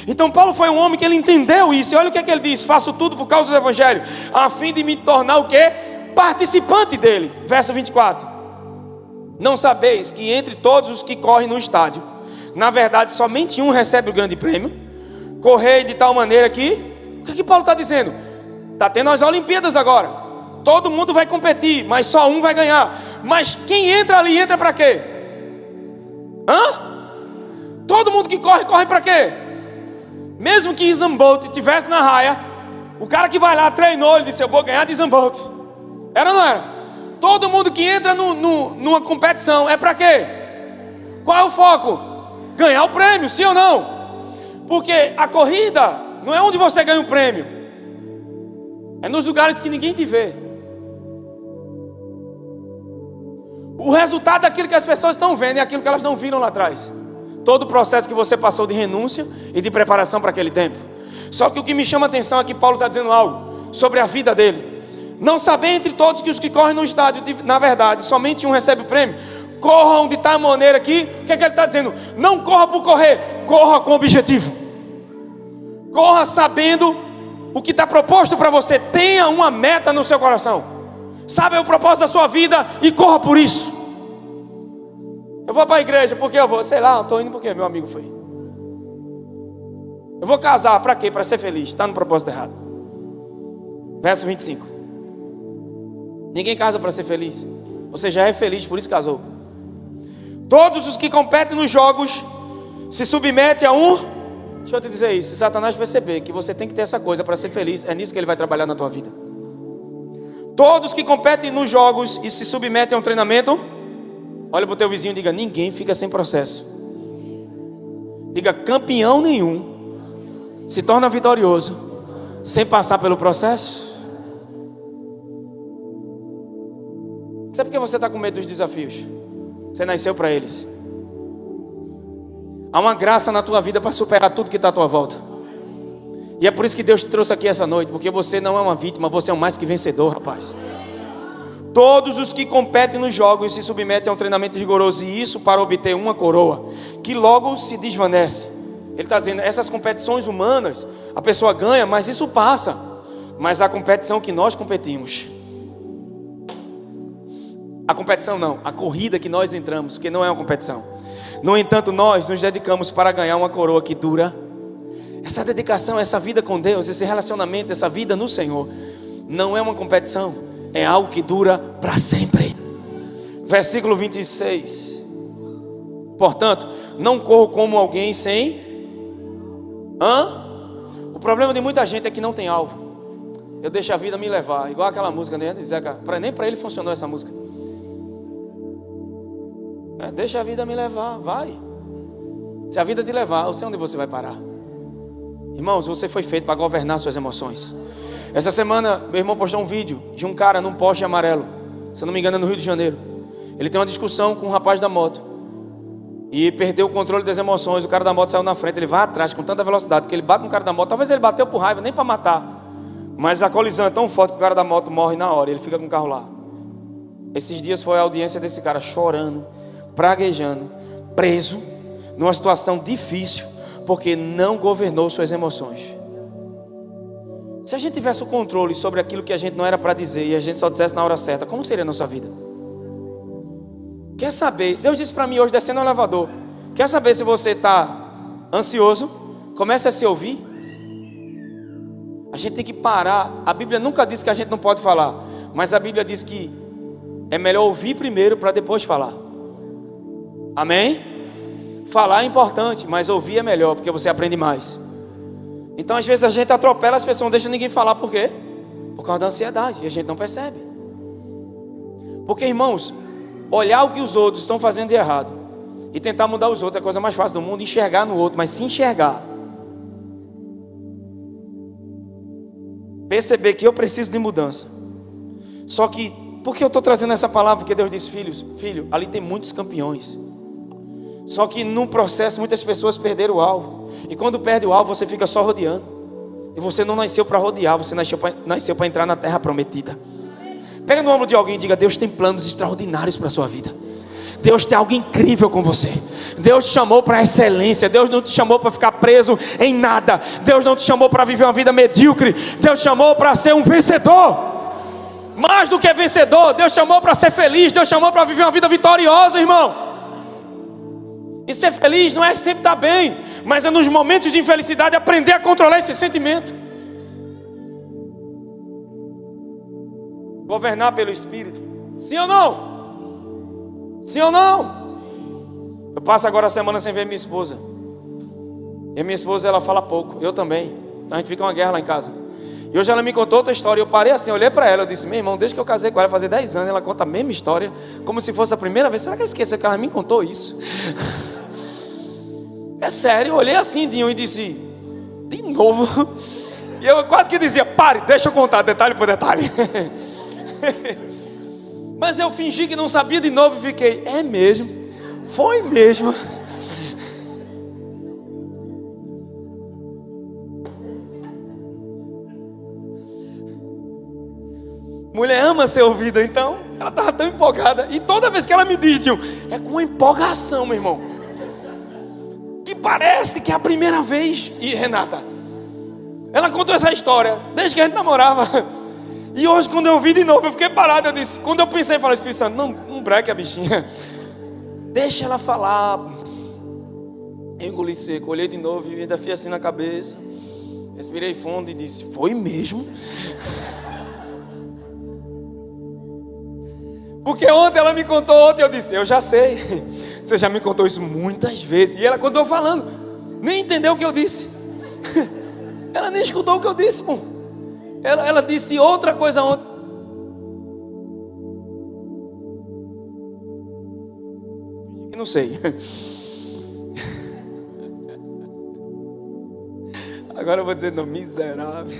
Então Paulo foi um homem que ele entendeu isso. E olha o que é que ele diz: faço tudo por causa do Evangelho, a fim de me tornar o quê? Participante dele. Verso 24. Não sabeis que entre todos os que correm no estádio, na verdade somente um recebe o grande prêmio? Correi de tal maneira que... O que Paulo está dizendo? Está tendo as Olimpíadas agora. Todo mundo vai competir, mas só um vai ganhar. Mas quem entra ali, entra para quê? Todo mundo que corre, corre para quê? Mesmo que Usain Bolt estivesse na raia, o cara que vai lá treinou, ele disse: eu vou ganhar de Usain Bolt. Era ou não era? Todo mundo que entra numa competição é para quê? Qual é o foco? Ganhar o prêmio, sim ou não? Porque a corrida não é onde você ganha o prêmio, é nos lugares que ninguém te vê. O resultado daquilo que as pessoas estão vendo é aquilo que elas não viram lá atrás. Todo o processo que você passou de renúncia e de preparação para aquele tempo. Só que o que me chama a atenção é que Paulo está dizendo algo sobre a vida dele. Não saber entre todos que os que correm no estádio, na verdade, somente um recebe o prêmio. Corram de tal maneira que... O que é que ele está dizendo? Não corra por correr, corra com objetivo. Corra sabendo o que está proposto para você. Tenha uma meta no seu coração. Sabe o propósito da sua vida e corra por isso. Eu vou para a igreja porque eu vou, sei lá, eu estou indo porque meu amigo foi. Eu vou casar, para quê? Para ser feliz. Está no propósito errado. Verso 25. Ninguém casa para ser feliz. Você já é feliz, por isso casou. Todos os que competem nos jogos se submetem a um... Deixa eu te dizer isso. Se Satanás perceber que você tem que ter essa coisa para ser feliz, é nisso que ele vai trabalhar na tua vida. Todos que competem nos jogos e se submetem a um treinamento, olha para o teu vizinho e diga: ninguém fica sem processo. Diga: campeão nenhum se torna vitorioso sem passar pelo processo. Sabe por que você está com medo dos desafios? Você nasceu para eles. Há uma graça na tua vida para superar tudo que está à tua volta. E é por isso que Deus te trouxe aqui essa noite. Porque você não é uma vítima, você é um mais que vencedor, rapaz. Todos os que competem nos jogos se submetem a um treinamento rigoroso. E isso para obter uma coroa que logo se desvanece. Ele está dizendo, essas competições humanas, a pessoa ganha, mas isso passa. Mas a competição que nós competimos, a competição não, a corrida que nós entramos, porque não é uma competição. No entanto, nós nos dedicamos para ganhar uma coroa que dura. Essa dedicação, essa vida com Deus, esse relacionamento, essa vida no Senhor, não é uma competição, é algo que dura para sempre. Versículo 26. Portanto, não corro como alguém sem... O problema de muita gente é que não tem alvo. Eu deixo a vida me levar, igual aquela música, né? Zeca, nem para ele funcionou essa música. Deixa a vida me levar, vai. Se a vida te levar, eu sei onde você vai parar. Irmãos, você foi feito para governar suas emoções. Essa semana, meu irmão postou um vídeo de um cara num Porsche amarelo, se eu não me engano é no Rio de Janeiro. Ele tem uma discussão com um rapaz da moto e perdeu o controle das emoções. O cara da moto saiu na frente, ele vai atrás com tanta velocidade que ele bate no cara da moto. Talvez ele bateu por raiva, nem para matar, mas a colisão é tão forte que o cara da moto morre na hora. Ele fica com o carro lá. Esses dias foi a audiência desse cara chorando, praguejando, preso, numa situação difícil, porque não governou suas emoções. Se a gente tivesse o controle sobre aquilo que a gente não era para dizer e a gente só dissesse na hora certa, como seria a nossa vida? Quer saber? Deus disse para mim hoje descendo no elevador, quer saber se você está ansioso? Comece a se ouvir. A gente tem que parar. A Bíblia nunca diz que a gente não pode falar, mas a Bíblia diz que é melhor ouvir primeiro para depois falar. Amém? Falar é importante, mas ouvir é melhor, porque você aprende mais. Então às vezes a gente atropela as pessoas, não deixa ninguém falar. Por quê? Por causa da ansiedade, e a gente não percebe. Porque, irmãos, olhar o que os outros estão fazendo de errado e tentar mudar os outros é a coisa mais fácil do mundo. Enxergar no outro, mas se enxergar, perceber que eu preciso de mudança. Só que, por que eu estou trazendo essa palavra? Porque Deus disse: filho, ali tem muitos campeões. Só que no processo muitas pessoas perderam o alvo. E quando perde o alvo, você fica só rodeando. E você não nasceu para rodear, você nasceu para entrar na terra prometida. Pega no ombro de alguém e diga: Deus tem planos extraordinários para a sua vida. Deus tem algo incrível com você. Deus te chamou para a excelência. Deus não te chamou para ficar preso em nada. Deus não te chamou para viver uma vida medíocre. Deus te chamou para ser um vencedor. Mais do que vencedor, Deus chamou para ser feliz. Deus chamou para viver uma vida vitoriosa, irmão. E ser feliz não é sempre estar bem, mas é nos momentos de infelicidade aprender a controlar esse sentimento. Governar pelo Espírito. Sim ou não? Sim ou não? Eu passo agora a semana sem ver minha esposa. E minha esposa, ela fala pouco, eu também. Então a gente fica uma guerra lá em casa. E hoje ela me contou outra história. Eu parei assim, olhei para ela, eu disse: meu irmão, desde que eu casei com ela, fazer 10 anos, ela conta a mesma história, como se fosse a primeira vez. Será que eu esqueci que ela me contou isso? É sério, eu olhei assim, Dinho, e disse: de novo? E eu quase que dizia: pare, deixa eu contar detalhe por detalhe. Mas eu fingi que não sabia de novo e fiquei: é mesmo, foi mesmo. Mulher ama ser ouvida, então ela estava tão empolgada. E toda vez que ela me diz, Dinho, é com empolgação, meu irmão, que parece que é a primeira vez. E Renata, ela contou essa história desde que a gente namorava. E hoje, quando eu vi de novo, eu fiquei parado. Eu disse, quando eu pensei em falar, Espírito Santo, não breque a bichinha, deixa ela falar. Engoli seco, olhei de novo e ainda fiz assim na cabeça. Respirei fundo e disse: foi mesmo? Porque ontem ela me contou, ontem eu disse: eu já sei, você já me contou isso muitas vezes. E ela continuou falando, nem entendeu o que eu disse. Ela nem escutou o que eu disse, pô. Ela disse outra coisa ontem. Não sei. Agora eu vou dizer, não, miserável.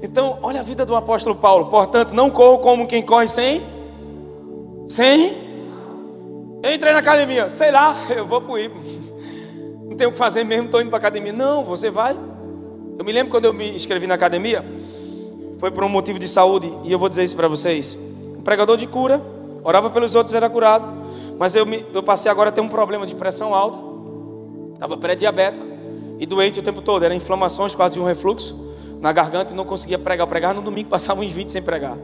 Então, olha a vida do apóstolo Paulo. Portanto, não corro como quem corre sem. Eu entrei na academia, sei lá, eu vou pro IPO. Não tenho o que fazer mesmo, estou indo para a academia. Não, você vai. Eu me lembro quando eu me inscrevi na academia, foi por um motivo de saúde. E eu vou dizer isso para vocês. Um pregador de cura, orava pelos outros, era curado. Mas eu passei agora a ter um problema de pressão alta. Estava pré-diabético e doente o tempo todo. Era inflamações, quase de um refluxo na garganta e não conseguia pregar. Eu pregava no domingo, passava uns 20 sem pregar,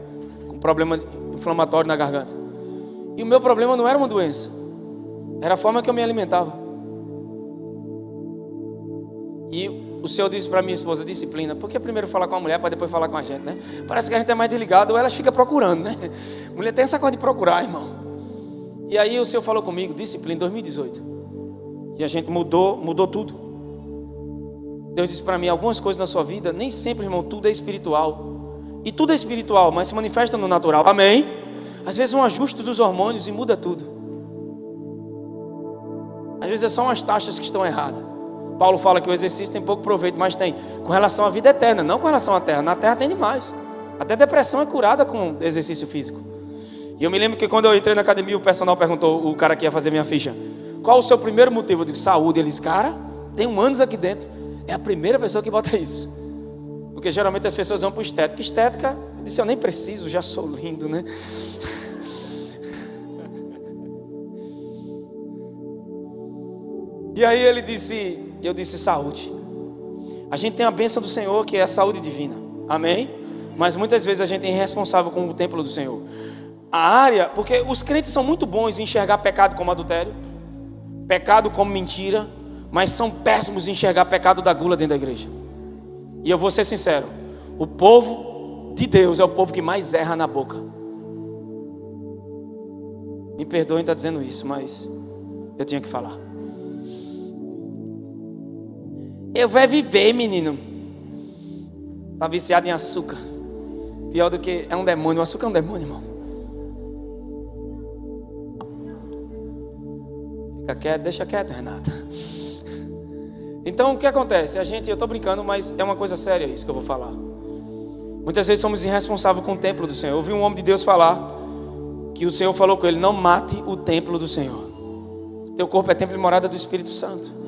com problema inflamatório na garganta. E o meu problema não era uma doença, era a forma que eu me alimentava. E o Senhor disse para minha esposa: disciplina. Porque primeiro falar com a mulher para depois falar com a gente, né? Parece que a gente é mais desligado, ou elas ficam procurando, né? Mulher tem essa coisa de procurar, irmão. E aí o Senhor falou comigo: disciplina, 2018. E a gente mudou tudo. Deus disse para mim: algumas coisas na sua vida, nem sempre, irmão, tudo é espiritual. E tudo é espiritual, mas se manifesta no natural. Amém? Às vezes um ajuste dos hormônios e muda tudo. Às vezes é só umas taxas que estão erradas. Paulo fala que o exercício tem pouco proveito, mas tem com relação à vida eterna, não com relação à terra. Na terra tem demais. Até depressão é curada com exercício físico. E eu me lembro que quando eu entrei na academia, o personal perguntou, o cara que ia fazer minha ficha: qual o seu primeiro motivo? Eu digo: saúde. Ele disse: cara, tem anos aqui dentro. É a primeira pessoa que bota isso. Porque geralmente as pessoas vão para o estética. Estética, eu disse: eu nem preciso, já sou lindo, né? E aí eu disse saúde. A gente tem a bênção do Senhor, que é a saúde divina. Amém? Mas muitas vezes a gente é irresponsável com o templo do Senhor. A área, porque os crentes são muito bons em enxergar pecado como adultério, pecado como mentira, mas são péssimos em enxergar pecado da gula dentro da igreja. E eu vou ser sincero, o povo de Deus é o povo que mais erra na boca. Me perdoem estar dizendo isso, mas eu tinha que falar. Eu vou viver, menino. Tá viciado em açúcar. Pior do que é um demônio. O açúcar é um demônio, irmão. Fica quieto, deixa quieto, Renata. Então o que acontece? Eu estou brincando, mas é uma coisa séria isso que eu vou falar. Muitas vezes somos irresponsáveis com o templo do Senhor. Eu ouvi um homem de Deus falar que o Senhor falou com ele: não mate o templo do Senhor. Teu corpo é templo e morada do Espírito Santo.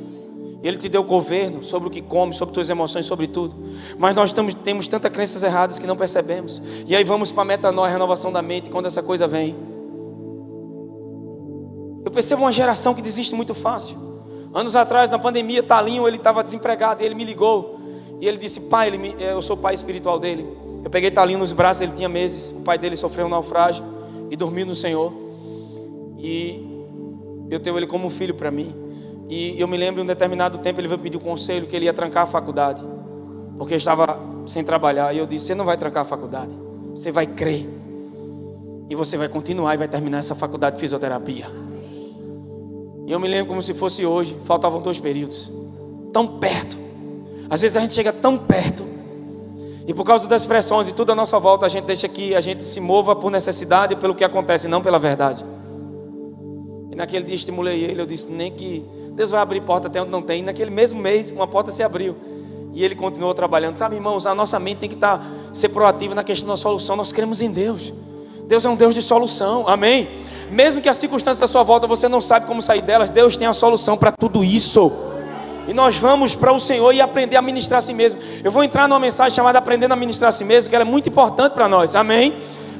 Ele te deu governo sobre o que come, sobre tuas emoções, sobre tudo. Mas nós temos tantas crenças erradas que não percebemos. E aí vamos para a metanoia, renovação da mente, quando essa coisa vem. Eu percebo uma geração que desiste muito fácil. Anos atrás, na pandemia, Talinho, ele estava desempregado e ele me ligou. E ele disse: pai, eu sou o pai espiritual dele. Eu peguei Talinho nos braços, ele tinha meses. O pai dele sofreu um naufrágio e dormiu no Senhor. E eu tenho ele como um filho para mim. E eu me lembro, em um determinado tempo, ele veio pedir um conselho que ele ia trancar a faculdade, porque eu estava sem trabalhar. E eu disse: você não vai trancar a faculdade, você vai crer. E você vai continuar e vai terminar essa faculdade de fisioterapia. E eu me lembro como se fosse hoje, faltavam 2 períodos. Tão perto. Às vezes a gente chega tão perto, e por causa das pressões e tudo à nossa volta, a gente deixa que a gente se mova por necessidade, pelo que acontece, não pela verdade. E naquele dia estimulei ele, eu disse: nem que Deus vai abrir porta até onde não tem. E naquele mesmo mês, uma porta se abriu. E ele continuou trabalhando. Sabe, irmãos, a nossa mente tem que ser proativa na questão da solução. Nós cremos em Deus. Deus é um Deus de solução, amém? Mesmo que as circunstâncias à sua volta você não sabe como sair delas, Deus tem a solução para tudo isso. E nós vamos para o Senhor e aprender a ministrar a si mesmo. Eu vou entrar numa mensagem chamada Aprendendo a Ministrar a Si Mesmo, que ela é muito importante para nós, amém?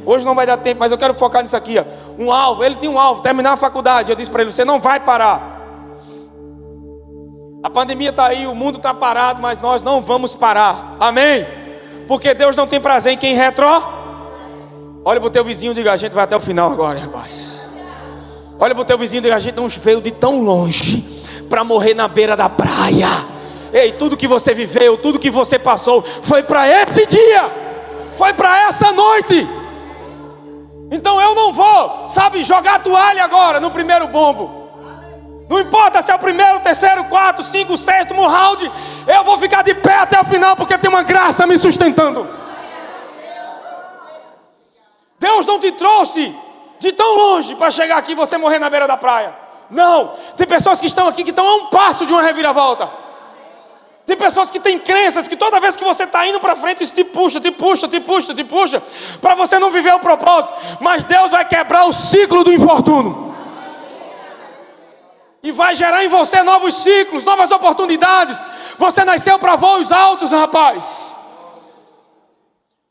Hoje não vai dar tempo, mas eu quero focar nisso aqui, ó. Um alvo, ele tinha um alvo, terminar a faculdade. Eu disse para ele: você não vai parar. A pandemia está aí, o mundo está parado, mas nós não vamos parar, amém? Porque Deus não tem prazer em quem Olha para o teu vizinho e diga: a gente vai até o final agora, rapaz. Olha para o teu vizinho e diga: a gente não veio de tão longe para morrer na beira da praia. Ei, tudo que você viveu, tudo que você passou, foi para esse dia, foi para essa noite. Então eu não vou, sabe, jogar a toalha agora no primeiro bombo. Não importa se é o primeiro, terceiro, quarto, cinco, sétimo round, eu vou ficar de pé até o final, porque tem uma graça me sustentando. Deus não te trouxe de tão longe para chegar aqui e você morrer na beira da praia. Não, tem pessoas que estão aqui que estão a um passo de uma reviravolta. Tem pessoas que têm crenças que toda vez que você está indo para frente, isso te puxa, te puxa, te puxa, te puxa, para você não viver o propósito. Mas Deus vai quebrar o ciclo do infortúnio e vai gerar em você novos ciclos, novas oportunidades. Você nasceu para voos altos, rapaz.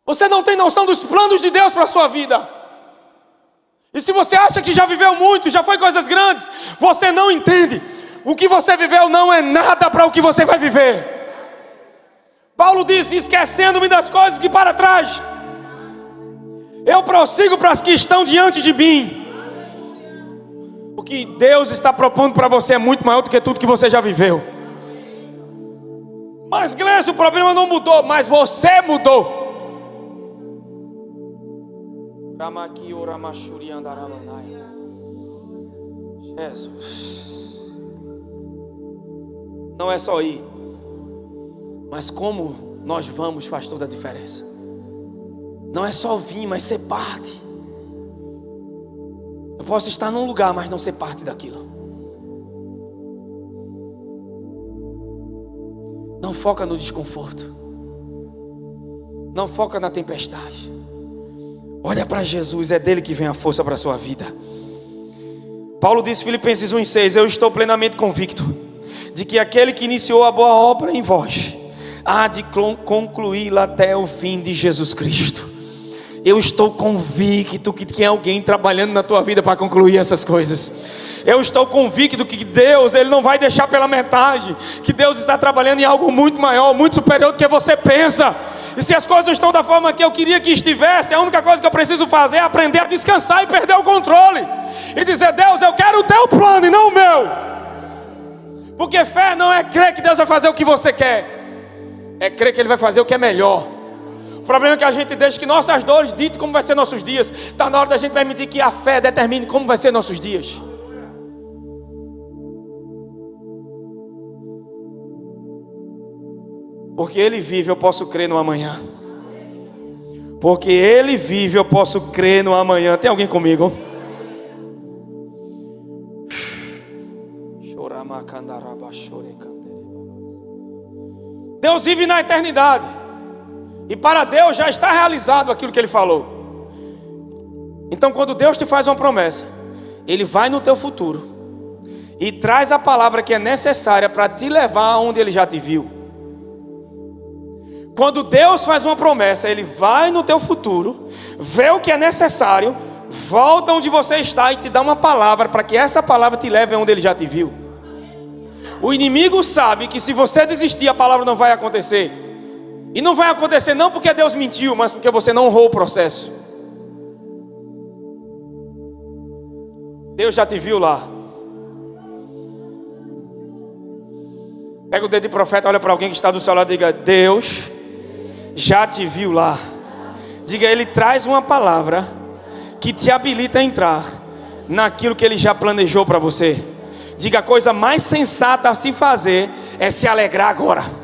Você não tem noção dos planos de Deus para a sua vida. E se você acha que já viveu muito, já foi coisas grandes, você não entende. O que você viveu não é nada para o que você vai viver. Paulo disse: esquecendo-me das coisas que para trás, eu prossigo para as que estão diante de mim. O que Deus está propondo para você é muito maior do que tudo que você já viveu. Mas Gleice, o problema não mudou, mas você mudou. Jesus. Não é só ir, mas como nós vamos faz toda a diferença. Não é só vir, mas ser parte. Eu posso estar num lugar, mas não ser parte daquilo. Não foca no desconforto. Não foca na tempestade. Olha para Jesus, é dele que vem a força para a sua vida. Paulo diz em Filipenses 1:6: eu estou plenamente convicto de que aquele que iniciou a boa obra em vós há de concluí-la até o fim de Jesus Cristo. Eu estou convicto que tem alguém trabalhando na tua vida para concluir essas coisas. Eu estou convicto que Deus, Ele não vai deixar pela metade. Que Deus está trabalhando em algo muito maior, muito superior do que você pensa. E se as coisas não estão da forma que eu queria que estivesse, a única coisa que eu preciso fazer é aprender a descansar e perder o controle. E dizer: Deus, eu quero o teu plano e não o meu. Porque fé não é crer que Deus vai fazer o que você quer, é crer que Ele vai fazer o que é melhor. O problema é que a gente deixa que nossas dores ditem como vai ser nossos dias. Está na hora da gente permitir que a fé determine como vai ser nossos dias. Porque Ele vive, eu posso crer no amanhã. Porque Ele vive, eu posso crer no amanhã. Tem alguém comigo? Deus vive na eternidade. E para Deus já está realizado aquilo que Ele falou. Então quando Deus te faz uma promessa, Ele vai no teu futuro e traz a palavra que é necessária para te levar aonde Ele já te viu. Quando Deus faz uma promessa, Ele vai no teu futuro, vê o que é necessário, volta onde você está e te dá uma palavra para que essa palavra te leve aonde Ele já te viu. O inimigo sabe que se você desistir, a palavra não vai acontecer. E não vai acontecer não porque Deus mentiu, mas porque você não honrou o processo. Deus já te viu lá. Pega o dedo de profeta, olha para alguém que está do seu lado e diga: Deus já te viu lá. Diga: Ele traz uma palavra que te habilita a entrar naquilo que Ele já planejou para você. Diga: a coisa mais sensata a se fazer é se alegrar agora.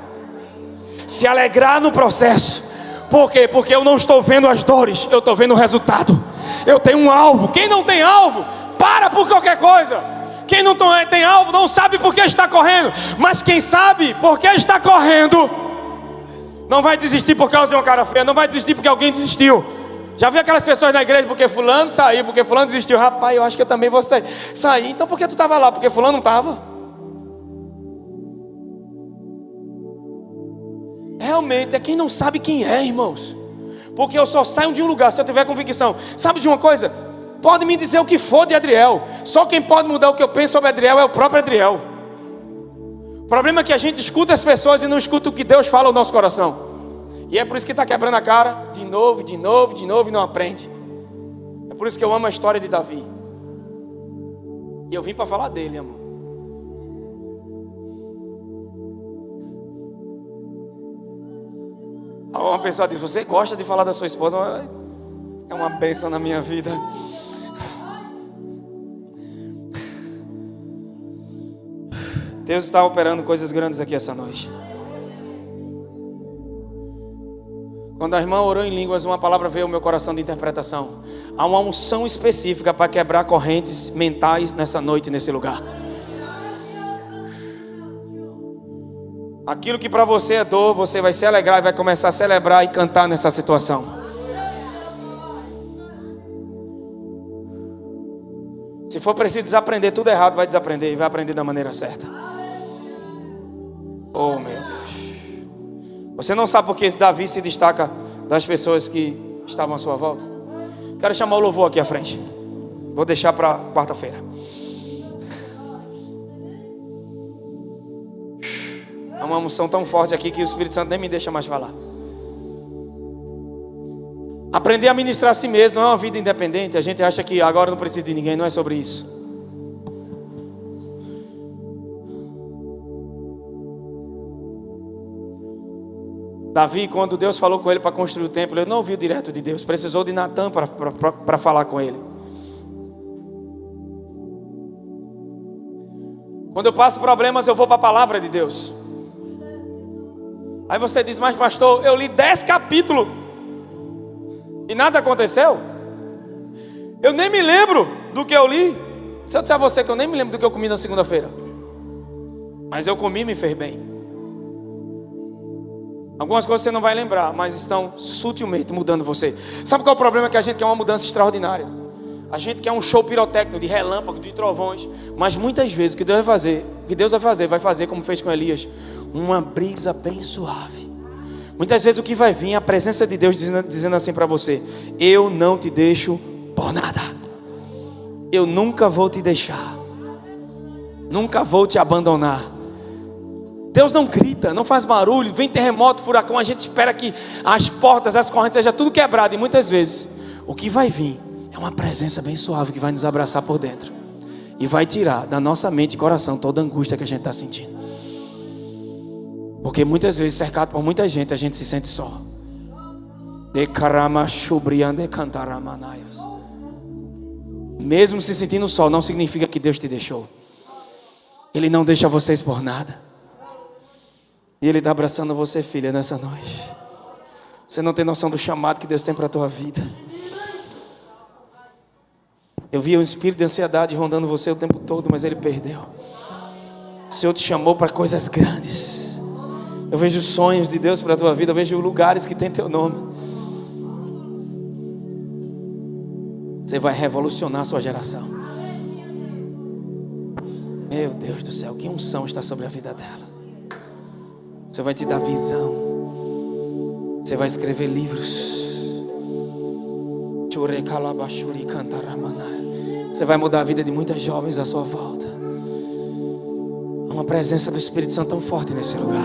Se alegrar no processo. Por quê? Porque eu não estou vendo as dores, eu estou vendo o resultado. Eu tenho um alvo. Quem não tem alvo, para por qualquer coisa. Quem não tem alvo não sabe por que está correndo. Mas quem sabe por que está correndo, não vai desistir por causa de uma cara feia. Não vai desistir porque alguém desistiu. Já viu aquelas pessoas na igreja: porque fulano saiu, porque fulano desistiu. Rapaz, eu acho que eu também vou sair. Então por que tu estava lá? Porque fulano não estava. Realmente é quem não sabe quem é, irmãos. Porque eu só saio de um lugar se eu tiver convicção. Sabe de uma coisa? Pode me dizer o que for de Adriel, só quem pode mudar o que eu penso sobre Adriel é o próprio Adriel. O problema é que a gente escuta as pessoas e não escuta o que Deus fala no nosso coração. E é por isso que está quebrando a cara de novo e não aprende. É por isso que eu amo a história de Davi. E eu vim para falar dele, amor. Uma pessoa diz: você gosta de falar da sua esposa? É uma bênção na minha vida. Deus está operando coisas grandes aqui essa noite. Quando a irmã orou em línguas, uma palavra veio ao meu coração de interpretação. Há uma unção específica para quebrar correntes mentais nessa noite, nesse lugar. Aquilo que para você é dor, você vai se alegrar e vai começar a celebrar e cantar nessa situação. Se for preciso desaprender tudo errado, vai desaprender e vai aprender da maneira certa. Oh, meu Deus. Você não sabe por que Davi se destaca das pessoas que estavam à sua volta? Quero chamar o louvor aqui à frente. Vou deixar para quarta-feira. É uma unção tão forte aqui que o Espírito Santo nem me deixa mais falar. Aprender a ministrar a si mesmo não é uma vida independente. A gente acha que agora não precisa de ninguém. Não é sobre isso. Davi, quando Deus falou com ele para construir o templo, ele não ouviu direto de Deus. Precisou de Natan para falar com ele. Quando eu passo problemas, eu vou para a palavra de Deus. Aí você diz: mas pastor, eu li 10 capítulos e nada aconteceu. Eu nem me lembro do que eu li. Se eu disser a você que eu nem me lembro do que eu comi na segunda-feira, mas eu comi e me fez bem. Algumas coisas você não vai lembrar, mas estão sutilmente mudando você. Sabe qual é o problema? Que a gente quer uma mudança extraordinária. A gente quer um show pirotécnico, de relâmpago, de trovões. Mas muitas vezes o que Deus vai fazer como fez com Elias, uma brisa bem suave. Muitas vezes o que vai vir é a presença de Deus dizendo assim para você: eu não te deixo por nada. Eu nunca vou te deixar. Nunca vou te abandonar. Deus não grita, não faz barulho, vem terremoto, furacão, a gente espera que as portas, as correntes seja tudo quebrado. E muitas vezes o que vai vir é uma presença bem suave que vai nos abraçar por dentro e vai tirar da nossa mente e coração toda a angústia que a gente está sentindo. Porque muitas vezes, cercado por muita gente, a gente se sente só. Mesmo se sentindo só, não significa que Deus te deixou. Ele não deixa vocês por nada. E Ele está abraçando você, filha, nessa noite. Você não tem noção do chamado que Deus tem para a tua vida. Eu via um espírito de ansiedade rondando você o tempo todo, mas ele perdeu. O Senhor te chamou para coisas grandes. Eu vejo sonhos de Deus para a tua vida. Eu vejo lugares que tem teu nome. Você vai revolucionar a sua geração. Meu Deus do céu, que unção está sobre a vida dela. Você vai te dar visão. Você vai escrever livros. Você vai mudar a vida de muitas jovens à sua volta. Há uma presença do Espírito Santo tão forte nesse lugar.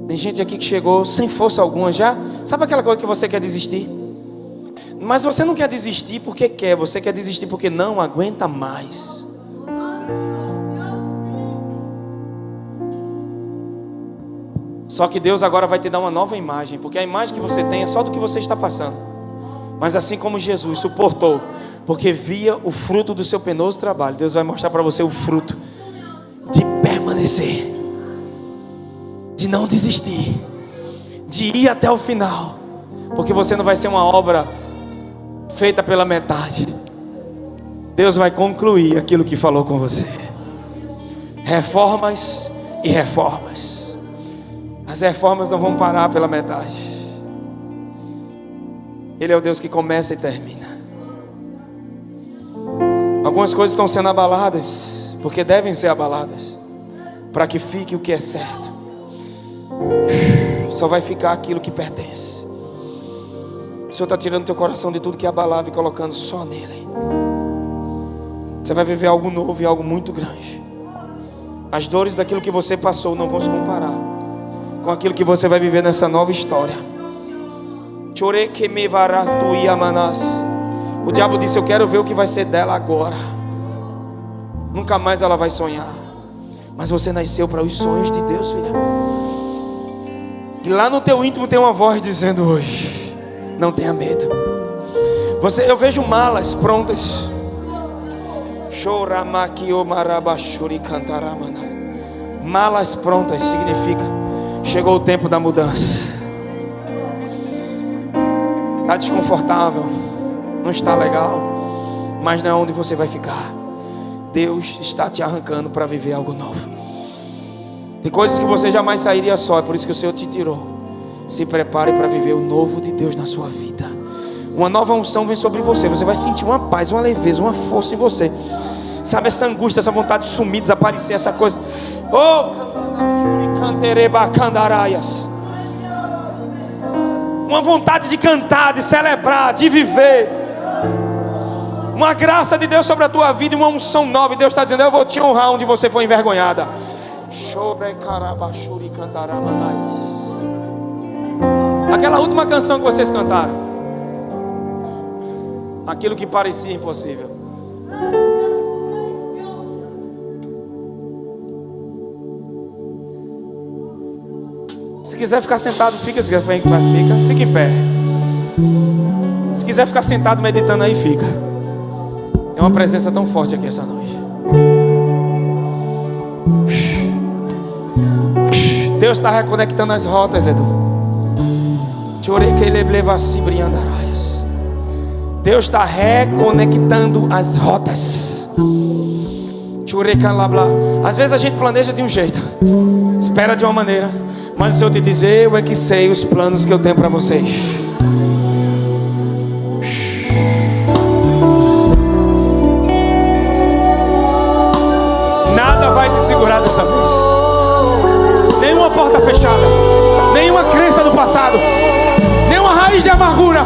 Tem gente aqui que chegou sem força alguma já. Sabe aquela coisa que você quer desistir? Mas você não quer desistir porque quer. Você quer desistir porque não aguenta mais. Só que Deus agora vai te dar uma nova imagem, porque a imagem que você tem é só do que você está passando. Mas assim como Jesus suportou, porque via o fruto do seu penoso trabalho, Deus vai mostrar para você o fruto de permanecer, de não desistir, de ir até o final. Porque você não vai ser uma obra feita pela metade. Deus vai concluir aquilo que falou com você. Reformas e reformas. As reformas não vão parar pela metade. Ele é o Deus que começa e termina. Algumas coisas estão sendo abaladas, porque devem ser abaladas, para que fique o que é certo. Só vai ficar aquilo que pertence. O Senhor está tirando teu coração de tudo que é abalável e colocando só nele. Você vai viver algo novo e algo muito grande. As dores daquilo que você passou não vão se comparar com aquilo que você vai viver O diabo disse: eu quero ver o que vai ser dela agora. Nunca mais ela vai sonhar. Mas você nasceu para os sonhos de Deus, filha. E lá no teu íntimo tem uma voz dizendo hoje: não tenha medo. Eu vejo malas prontas. Malas prontas significa: chegou o tempo da mudança. Está desconfortável, não está legal, mas não é onde você vai ficar. Deus está te arrancando para viver algo novo. Tem coisas que você jamais sairia só, é por isso que o Senhor te tirou. Se prepare para viver o novo de Deus na sua vida. Uma nova unção vem sobre você. Você vai sentir uma paz, uma leveza, uma força em você. Sabe essa angústia, essa vontade de sumir, desaparecer, essa coisa. Uma vontade de cantar, de celebrar, de viver. Uma graça de Deus sobre a tua vida e uma unção nova. E Deus está dizendo: eu vou te honrar onde você foi envergonhada. Aquela última canção que vocês cantaram, aquilo que parecia impossível. Se quiser ficar sentado, fica. Se quiser ficar, fica em pé. Se quiser ficar sentado meditando aí, fica. Tem uma presença tão forte aqui essa noite. Deus está reconectando as rotas, Edu. Deus está reconectando as rotas. Às vezes a gente planeja de um jeito, espera de uma maneira, mas o Senhor te diz: eu é que sei os planos que eu tenho para vocês. Nada vai te segurar dessa vez. Nenhuma porta fechada, nenhuma crença do passado, nenhuma raiz de amargura,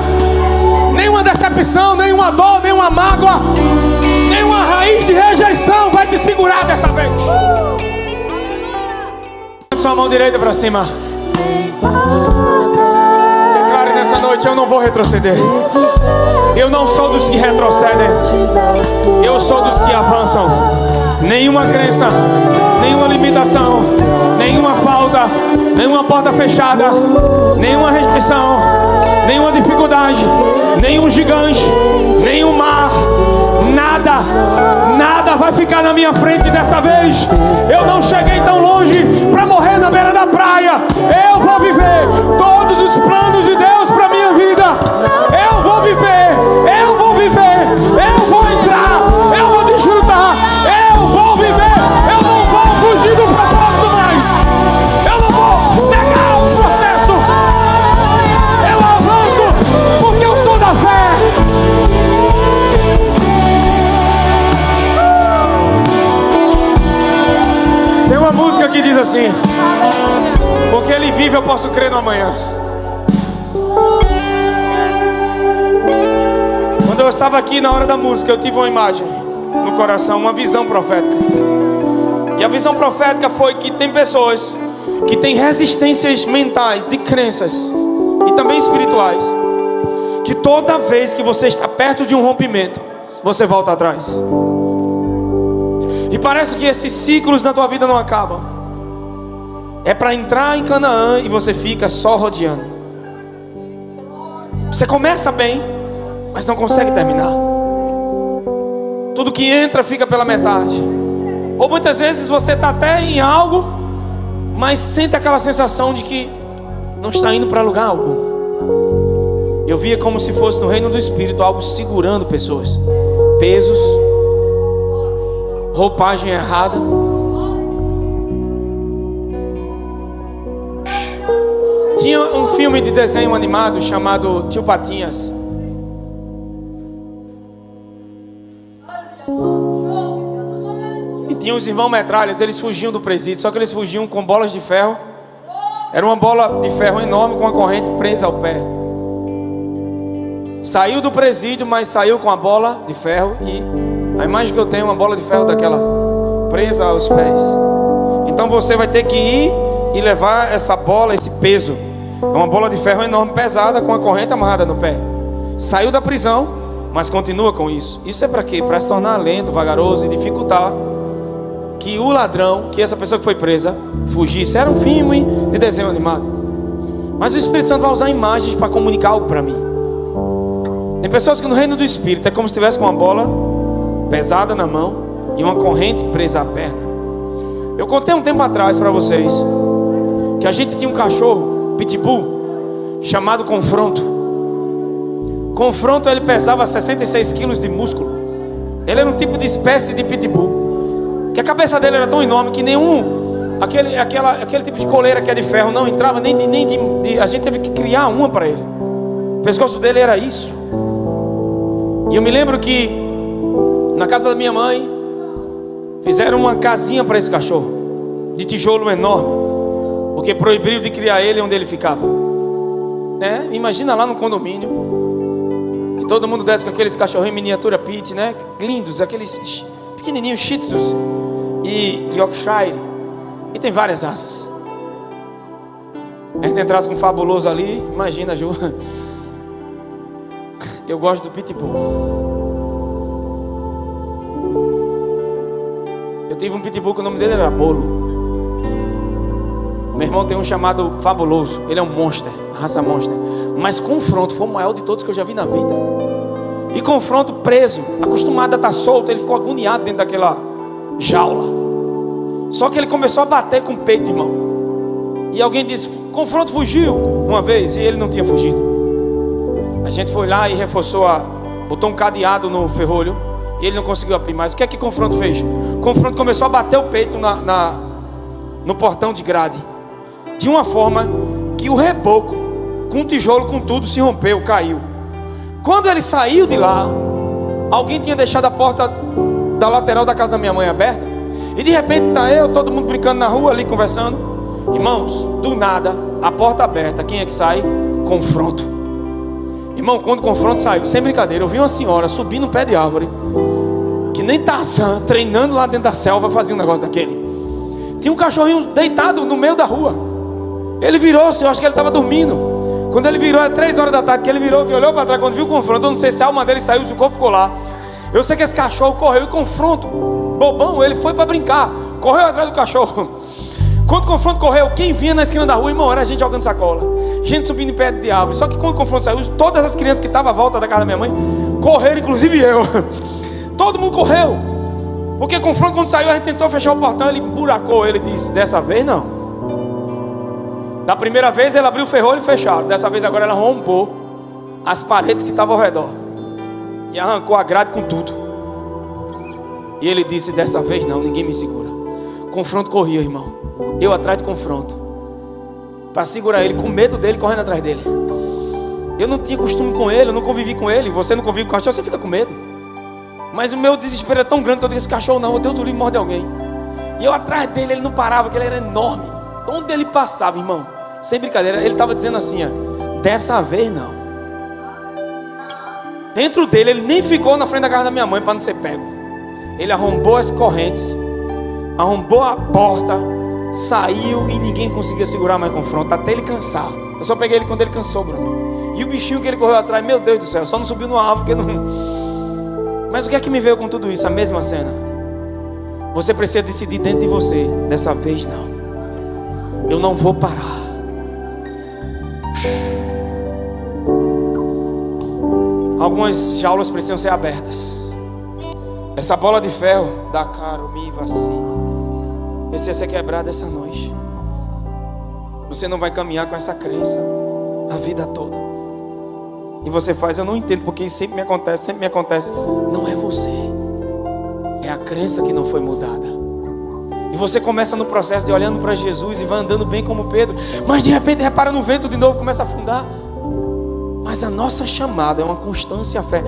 nenhuma decepção, nenhuma dor, nenhuma mágoa, nenhuma raiz de rejeição vai te segurar dessa vez. Sua mão direita para cima. Declare nessa noite: eu não vou retroceder. Eu não sou dos que retrocedem, eu sou dos que avançam. Nenhuma crença, nenhuma limitação, nenhuma falta, nenhuma porta fechada, nenhuma restrição, nenhuma dificuldade, nenhum gigante, nenhum mar, nada vai ficar na minha frente dessa vez. Eu não cheguei tão longe para morrer na beira da praia. Eu vou viver todos os planos de Deus para minha vida. Eu vou viver, eu vou viver, eu vou entrar, eu vou desfrutar, eu vou viver. Eu não vou fugir do propósito mais. Eu não vou negar o processo. Eu avanço porque eu sou da fé. Tem uma música que diz assim: porque Ele vive, eu posso crer no amanhã. Quando eu estava aqui na hora da música, eu tive uma imagem no coração, uma visão profética. E a visão profética foi que tem pessoas que têm resistências mentais, de crenças e também espirituais, que toda vez que você está perto de um rompimento, você volta atrás. E parece que esses ciclos na tua vida não acabam. É para entrar em Canaã e você fica só rodeando. Você começa bem, mas não consegue terminar. Tudo que entra fica pela metade. Ou muitas vezes você está até em algo, mas sente aquela sensação de que não está indo para lugar algum. Eu via como se fosse no reino do Espírito algo segurando pessoas. Pesos, roupagem errada. Tinha um filme de desenho animado chamado Tio Patinhas. E tinha os irmãos metralhas, eles fugiam do presídio, só que eles fugiam com bolas de ferro. Era uma bola de ferro enorme com uma corrente presa ao pé. Saiu do presídio, mas saiu com a bola de ferro. E a imagem que eu tenho é uma bola de ferro daquela presa aos pés. Então você vai ter que ir e levar essa bola, esse peso. É uma bola de ferro enorme, pesada, com a corrente amarrada no pé. Saiu da prisão, mas continua com isso. Isso é para quê? Para se tornar lento, vagaroso e dificultar que o ladrão, que essa pessoa que foi presa, fugisse. Era um filme de desenho animado. Mas o Espírito Santo vai usar imagens para comunicar algo para mim. Tem pessoas que no reino do Espírito é como se tivesse com uma bola pesada na mão e uma corrente presa à perna. Eu contei um tempo atrás para vocês que a gente tinha um cachorro, pitbull, chamado Confronto. Confronto, ele pesava 66 quilos de músculo. Ele era um tipo de espécie de pitbull, que a cabeça dele era tão enorme que aquele tipo de coleira que é de ferro não entrava nem de. A gente teve que criar uma para ele. O pescoço dele era isso. E eu me lembro que na casa da minha mãe fizeram uma casinha para esse cachorro, de tijolo enorme, porque proibiram de criar ele onde ele ficava. Imagina lá no condomínio, que todo mundo desce com aqueles cachorrinhos miniatura pit, né? Lindos, aqueles pequenininhos Shih Tzus e Yorkshire. E tem várias raças. A gente entrasse com um fabuloso ali, imagina, Ju. Eu gosto do pitbull. Eu tive um pitbull que o nome dele era Bolo. Meu irmão tem um chamado Fabuloso. Ele é um monster, raça monster. Mas Confronto foi o maior de todos que eu já vi na vida. E Confronto preso, acostumado a estar solto, ele ficou agoniado dentro daquela jaula. Só que ele começou a bater com o peito, irmão. E alguém disse: Confronto fugiu uma vez, e ele não tinha fugido. A gente foi lá e reforçou botou um cadeado no ferrolho e ele não conseguiu abrir mais. O que é que Confronto fez? Confronto começou a bater o peito no portão de grade, de uma forma que o reboco, com o tijolo, com tudo, se rompeu, caiu. Quando ele saiu de lá, alguém tinha deixado a porta da lateral da casa da minha mãe aberta. E de repente está todo mundo brincando na rua ali, conversando. Irmãos, do nada, a porta aberta, quem é que sai? Confronto. Irmão, quando o Confronto saiu, sem brincadeira, eu vi uma senhora subir no pé de árvore, que nem Tarzan, treinando lá dentro da selva, fazia um negócio daquele. Tinha um cachorrinho deitado no meio da rua. Ele virou-se, eu acho que ele estava dormindo. Quando ele virou, era 3 horas da tarde, que ele virou, que olhou para trás, quando viu o Confronto, eu não sei se a alma dele saiu, se o corpo ficou lá. Eu sei que esse cachorro correu e Confronto, bobão, ele foi para brincar, correu atrás do cachorro. Quando o Confronto correu, quem vinha na esquina da rua, irmão, era a gente jogando sacola, gente subindo em pé de árvore. Só que quando o Confronto saiu, todas as crianças que estavam à volta da casa da minha mãe correram, inclusive eu. Todo mundo correu, porque o Confronto, quando saiu, a gente tentou fechar o portão, ele buracou, ele disse: dessa vez não. Da primeira vez ele abriu o ferrolho e fecharam. Dessa vez agora ela rompou as paredes que estavam ao redor e arrancou a grade com tudo. E ele disse: dessa vez não, ninguém me segura. Confronto corria, irmão. Eu atrás de Confronto, para segurar ele, com medo dele, correndo atrás dele. Eu não tinha costume com ele, eu não convivi com ele. Você não convive com o cachorro, você fica com medo. Mas o meu desespero é tão grande que eu digo: esse cachorro não, Deus do livro, morde alguém. E eu atrás dele, ele não parava, porque ele era enorme. Onde ele passava, irmão, sem brincadeira, ele estava dizendo assim: dessa vez não. Dentro dele, ele nem ficou na frente da casa da minha mãe para não ser pego. Ele arrombou as correntes, arrombou a porta, saiu e ninguém conseguia segurar mais Confronto, até ele cansar. Eu só peguei ele quando ele cansou, Bruno. E o bichinho que ele correu atrás, meu Deus do céu, só não subiu no árvore, porque não... Mas o que é que me veio com tudo isso? A mesma cena. Você precisa decidir dentro de você: dessa vez não, eu não vou parar. Algumas jaulas precisam ser abertas. Essa bola de ferro da caro, me vacina, precisa ser quebrada essa noite. Você não vai caminhar com essa crença a vida toda. E você faz: eu não entendo porque isso sempre me acontece, sempre me acontece. Não é você, é a crença que não foi mudada. E você começa no processo de olhando para Jesus e vai andando bem como Pedro, mas de repente repara no vento de novo, começa a afundar. Mas a nossa chamada é uma constância, a fé.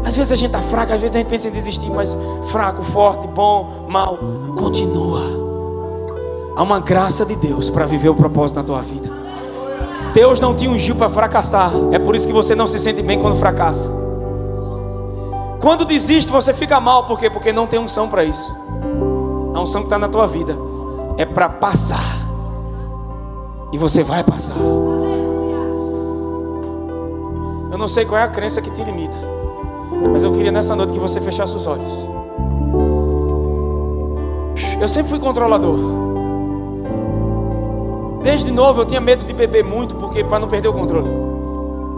Às vezes a gente está fraco, às vezes a gente pensa em desistir, mas fraco, forte, bom, mal, continua. Há uma graça de Deus para viver o propósito na tua vida. Deus não te ungiu para fracassar. É por isso que você não se sente bem quando fracassa. Quando desiste, você fica mal. Por quê? Porque não tem unção para isso. A unção que está na tua vida é para passar. E você vai passar. Eu não sei qual é a crença que te limita. Mas eu queria nessa noite que você fechasse os olhos. Eu sempre fui controlador. Desde novo eu tinha medo de beber muito, porque para não perder o controle.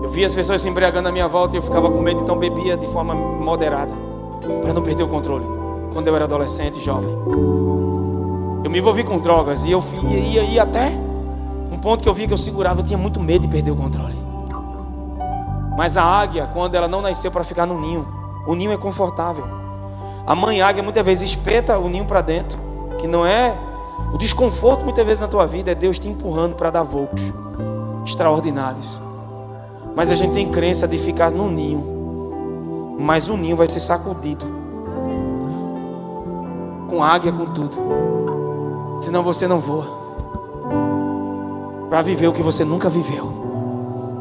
Eu via as pessoas se embriagando à minha volta e eu ficava com medo, então bebia de forma moderada, para não perder o controle. Quando eu era adolescente e jovem, eu me envolvi com drogas e eu ia até um ponto que eu via que eu segurava. Eu tinha muito medo de perder o controle. Mas a águia, quando ela não nasceu para ficar no ninho, o ninho é confortável. A mãe águia muitas vezes espeta o ninho para dentro, que não é o desconforto muitas vezes na tua vida, é Deus te empurrando para dar voos extraordinários. Mas a gente tem crença de ficar no ninho, mas o ninho vai ser sacudido com águia, com tudo, senão você não voa para viver o que você nunca viveu.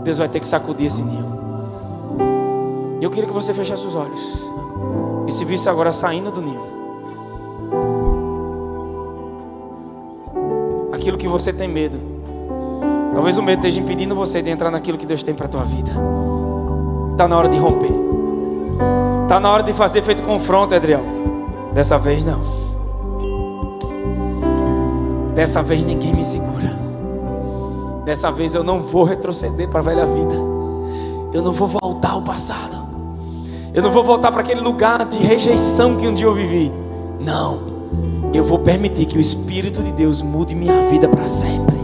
Deus vai ter que sacudir esse ninho. E eu queria que você fechasse os olhos e se visse agora saindo do ninho. Aquilo que você tem medo, talvez o medo esteja impedindo você de entrar naquilo que Deus tem para a tua vida. Está na hora de romper. Está na hora de fazer feito confronto, Adriel. Dessa vez não. Dessa vez ninguém me segura. Dessa vez eu não vou retroceder para a velha vida. Eu não vou voltar ao passado. Eu não vou voltar para aquele lugar de rejeição que um dia eu vivi. Não. Eu vou permitir que o Espírito de Deus mude minha vida para sempre.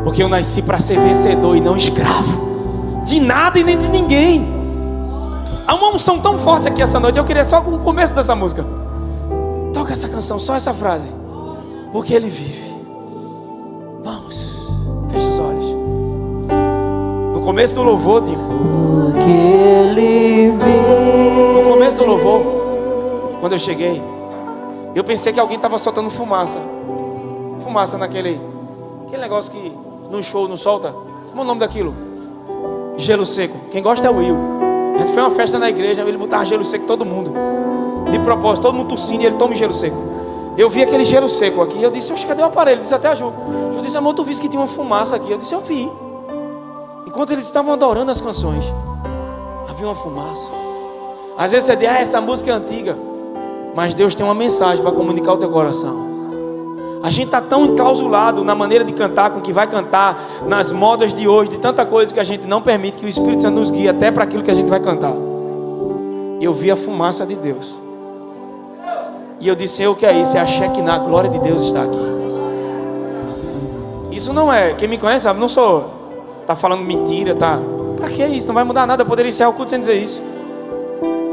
Porque eu nasci para ser vencedor e não escravo de nada e nem de ninguém. Há uma unção tão forte aqui essa noite. Eu queria só o começo dessa música. Toca essa canção, só essa frase. Porque Ele vive. Vamos, fecha os olhos. No começo do louvor, Dinho. Porque Ele vive. No começo do louvor, quando eu cheguei, eu pensei que alguém estava soltando fumaça. Fumaça naquele negócio que no show não solta. Como é o nome daquilo? Gelo seco. Quem gosta é o Will. A gente foi uma festa na igreja, ele botava gelo seco todo mundo. De propósito, todo mundo tossindo e ele toma gelo seco. Eu vi aquele gelo seco aqui. Eu disse, oxe, cadê o aparelho? Ele disse até a Ju. Eu disse, amor, tu viste que tinha uma fumaça aqui? Eu disse, eu vi. Enquanto eles estavam adorando as canções, havia uma fumaça. Às vezes você diz, essa música é antiga. Mas Deus tem uma mensagem para comunicar ao teu coração. A gente está tão enclausulado na maneira de cantar, com o que vai cantar, nas modas de hoje, de tanta coisa que a gente não permite que o Espírito Santo nos guie até para aquilo que a gente vai cantar. Eu vi a fumaça de Deus. E eu disse, o que é isso? É a Shekinah, a glória de Deus está aqui. Isso não é, quem me conhece sabe, não sou, tá falando mentira, tá? Para que isso? Não vai mudar nada, eu poderia encerrar o culto sem dizer isso.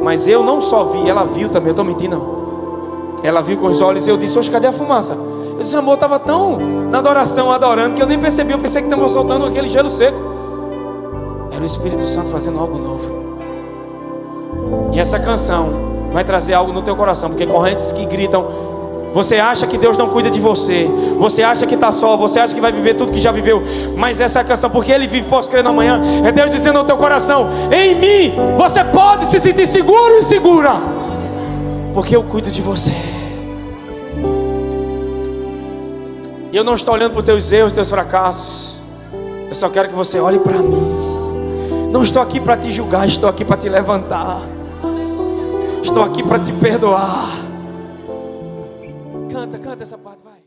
Mas eu não só vi, ela viu também, eu estou mentindo não. Ela viu com os olhos e eu disse, hoje cadê a fumaça? Eu disse, amor, eu estava tão na adoração, adorando, que eu nem percebi, eu pensei que estava soltando aquele gelo seco. Era o Espírito Santo fazendo algo novo. E essa canção vai trazer algo no teu coração, porque correntes que gritam, você acha que Deus não cuida de você, você acha que está só, você acha que vai viver tudo que já viveu, mas essa canção, porque Ele vive, posso crer no amanhã, é Deus dizendo ao teu coração, em mim, você pode se sentir seguro e segura, porque eu cuido de você. E eu não estou olhando para os teus erros, teus fracassos, eu só quero que você olhe para mim. Não estou aqui para te julgar, estou aqui para te levantar. Estou aqui para te perdoar. Canta essa parte, vai.